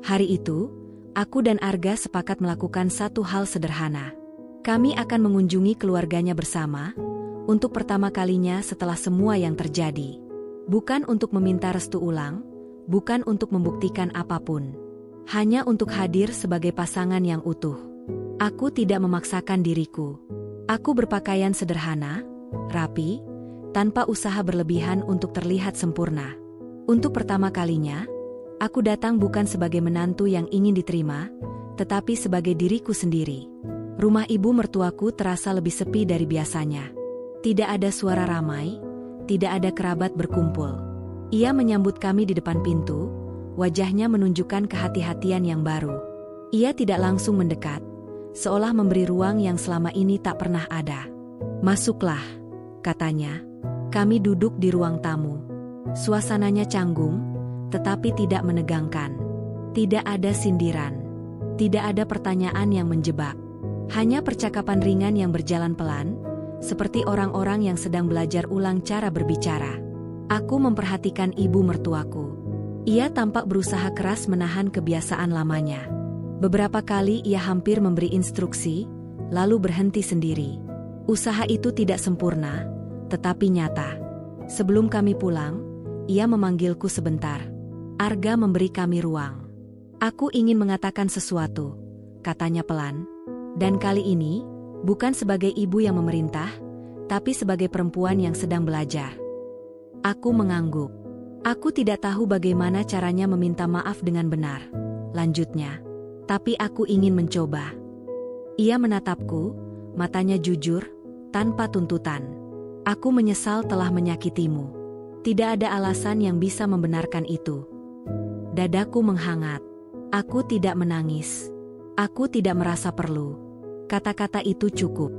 Hari itu, aku dan Arga sepakat melakukan satu hal sederhana. Kami akan mengunjungi keluarganya bersama, untuk pertama kalinya setelah semua yang terjadi. Bukan untuk meminta restu ulang, bukan untuk membuktikan apapun. Hanya untuk hadir sebagai pasangan yang utuh. Aku tidak memaksakan diriku. Aku berpakaian sederhana, rapi, tanpa usaha berlebihan untuk terlihat sempurna. Untuk pertama kalinya, aku datang bukan sebagai menantu yang ingin diterima, tetapi sebagai diriku sendiri. Rumah ibu mertuaku terasa lebih sepi dari biasanya. Tidak ada suara ramai, tidak ada kerabat berkumpul. Ia menyambut kami di depan pintu, wajahnya menunjukkan kehati-hatian yang baru. Ia tidak langsung mendekat, seolah memberi ruang yang selama ini tak pernah ada. "Masuklah," katanya. Kami duduk di ruang tamu. Suasananya canggung, tetapi tidak menegangkan. Tidak ada sindiran. Tidak ada pertanyaan yang menjebak. Hanya percakapan ringan yang berjalan pelan, seperti orang-orang yang sedang belajar ulang cara berbicara. Aku memperhatikan ibu mertuaku. Ia tampak berusaha keras menahan kebiasaan lamanya. Beberapa kali ia hampir memberi instruksi, lalu berhenti sendiri. Usaha itu tidak sempurna, tetapi nyata. Sebelum kami pulang, ia memanggilku sebentar. Arga memberi kami ruang. "Aku ingin mengatakan sesuatu," katanya pelan. Dan kali ini, bukan sebagai ibu yang memerintah, tapi sebagai perempuan yang sedang belajar. Aku mengangguk. Aku tidak tahu bagaimana caranya meminta maaf dengan benar, lanjutnya. Tapi aku ingin mencoba. Ia menatapku, matanya jujur, tanpa tuntutan. "Aku menyesal telah menyakitimu. Tidak ada alasan yang bisa membenarkan itu." Dadaku menghangat. Aku tidak menangis. Aku tidak merasa perlu. Kata-kata itu cukup.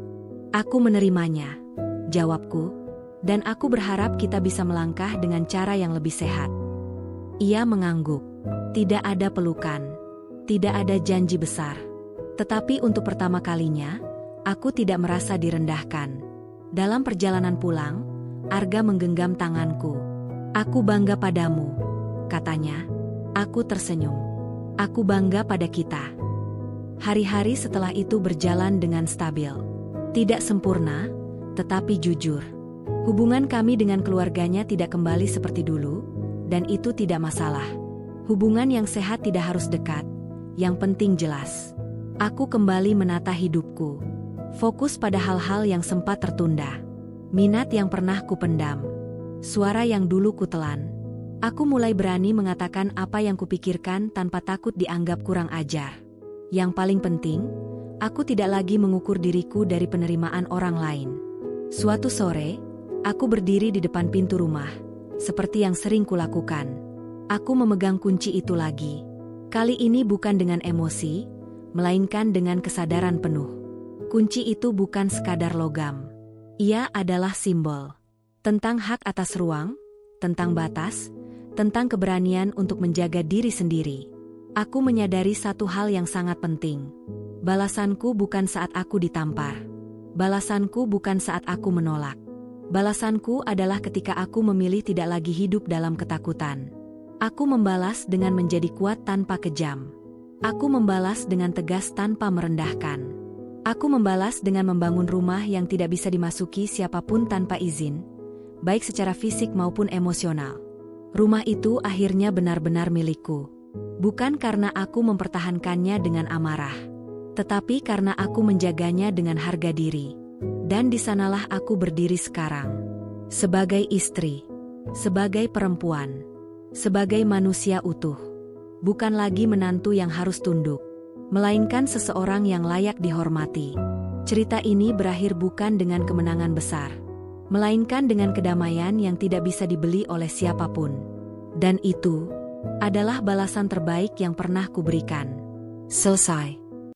"Aku menerimanya," jawabku, "dan aku berharap kita bisa melangkah dengan cara yang lebih sehat." Ia mengangguk. Tidak ada pelukan. Tidak ada janji besar. Tetapi untuk pertama kalinya, aku tidak merasa direndahkan. Dalam perjalanan pulang, Arga menggenggam tanganku. "Aku bangga padamu," katanya. Aku tersenyum. "Aku bangga pada kita." Hari-hari setelah itu berjalan dengan stabil. Tidak sempurna, tetapi jujur. Hubungan kami dengan keluarganya tidak kembali seperti dulu, dan itu tidak masalah. Hubungan yang sehat tidak harus dekat, yang penting jelas. Aku kembali menata hidupku. Fokus pada hal-hal yang sempat tertunda. Minat yang pernah kupendam. Suara yang dulu kutelan. Aku mulai berani mengatakan apa yang kupikirkan tanpa takut dianggap kurang ajar. Yang paling penting, aku tidak lagi mengukur diriku dari penerimaan orang lain. Suatu sore, aku berdiri di depan pintu rumah, seperti yang sering kulakukan. Aku memegang kunci itu lagi. Kali ini bukan dengan emosi, melainkan dengan kesadaran penuh. Kunci itu bukan sekadar logam. Ia adalah simbol. Tentang hak atas ruang, tentang batas, tentang keberanian untuk menjaga diri sendiri. Aku menyadari satu hal yang sangat penting. Balasanku bukan saat aku ditampar. Balasanku bukan saat aku menolak. Balasanku adalah ketika aku memilih tidak lagi hidup dalam ketakutan. Aku membalas dengan menjadi kuat tanpa kejam. Aku membalas dengan tegas tanpa merendahkan. Aku membalas dengan membangun rumah yang tidak bisa dimasuki siapapun tanpa izin, baik secara fisik maupun emosional. Rumah itu akhirnya benar-benar milikku. Bukan karena aku mempertahankannya dengan amarah, tetapi karena aku menjaganya dengan harga diri. Dan di sanalah aku berdiri sekarang. Sebagai istri, sebagai perempuan, sebagai manusia utuh. Bukan lagi menantu yang harus tunduk, melainkan seseorang yang layak dihormati. Cerita ini berakhir bukan dengan kemenangan besar, melainkan dengan kedamaian yang tidak bisa dibeli oleh siapapun. Dan itu adalah balasan terbaik yang pernah kuberikan. Selesai.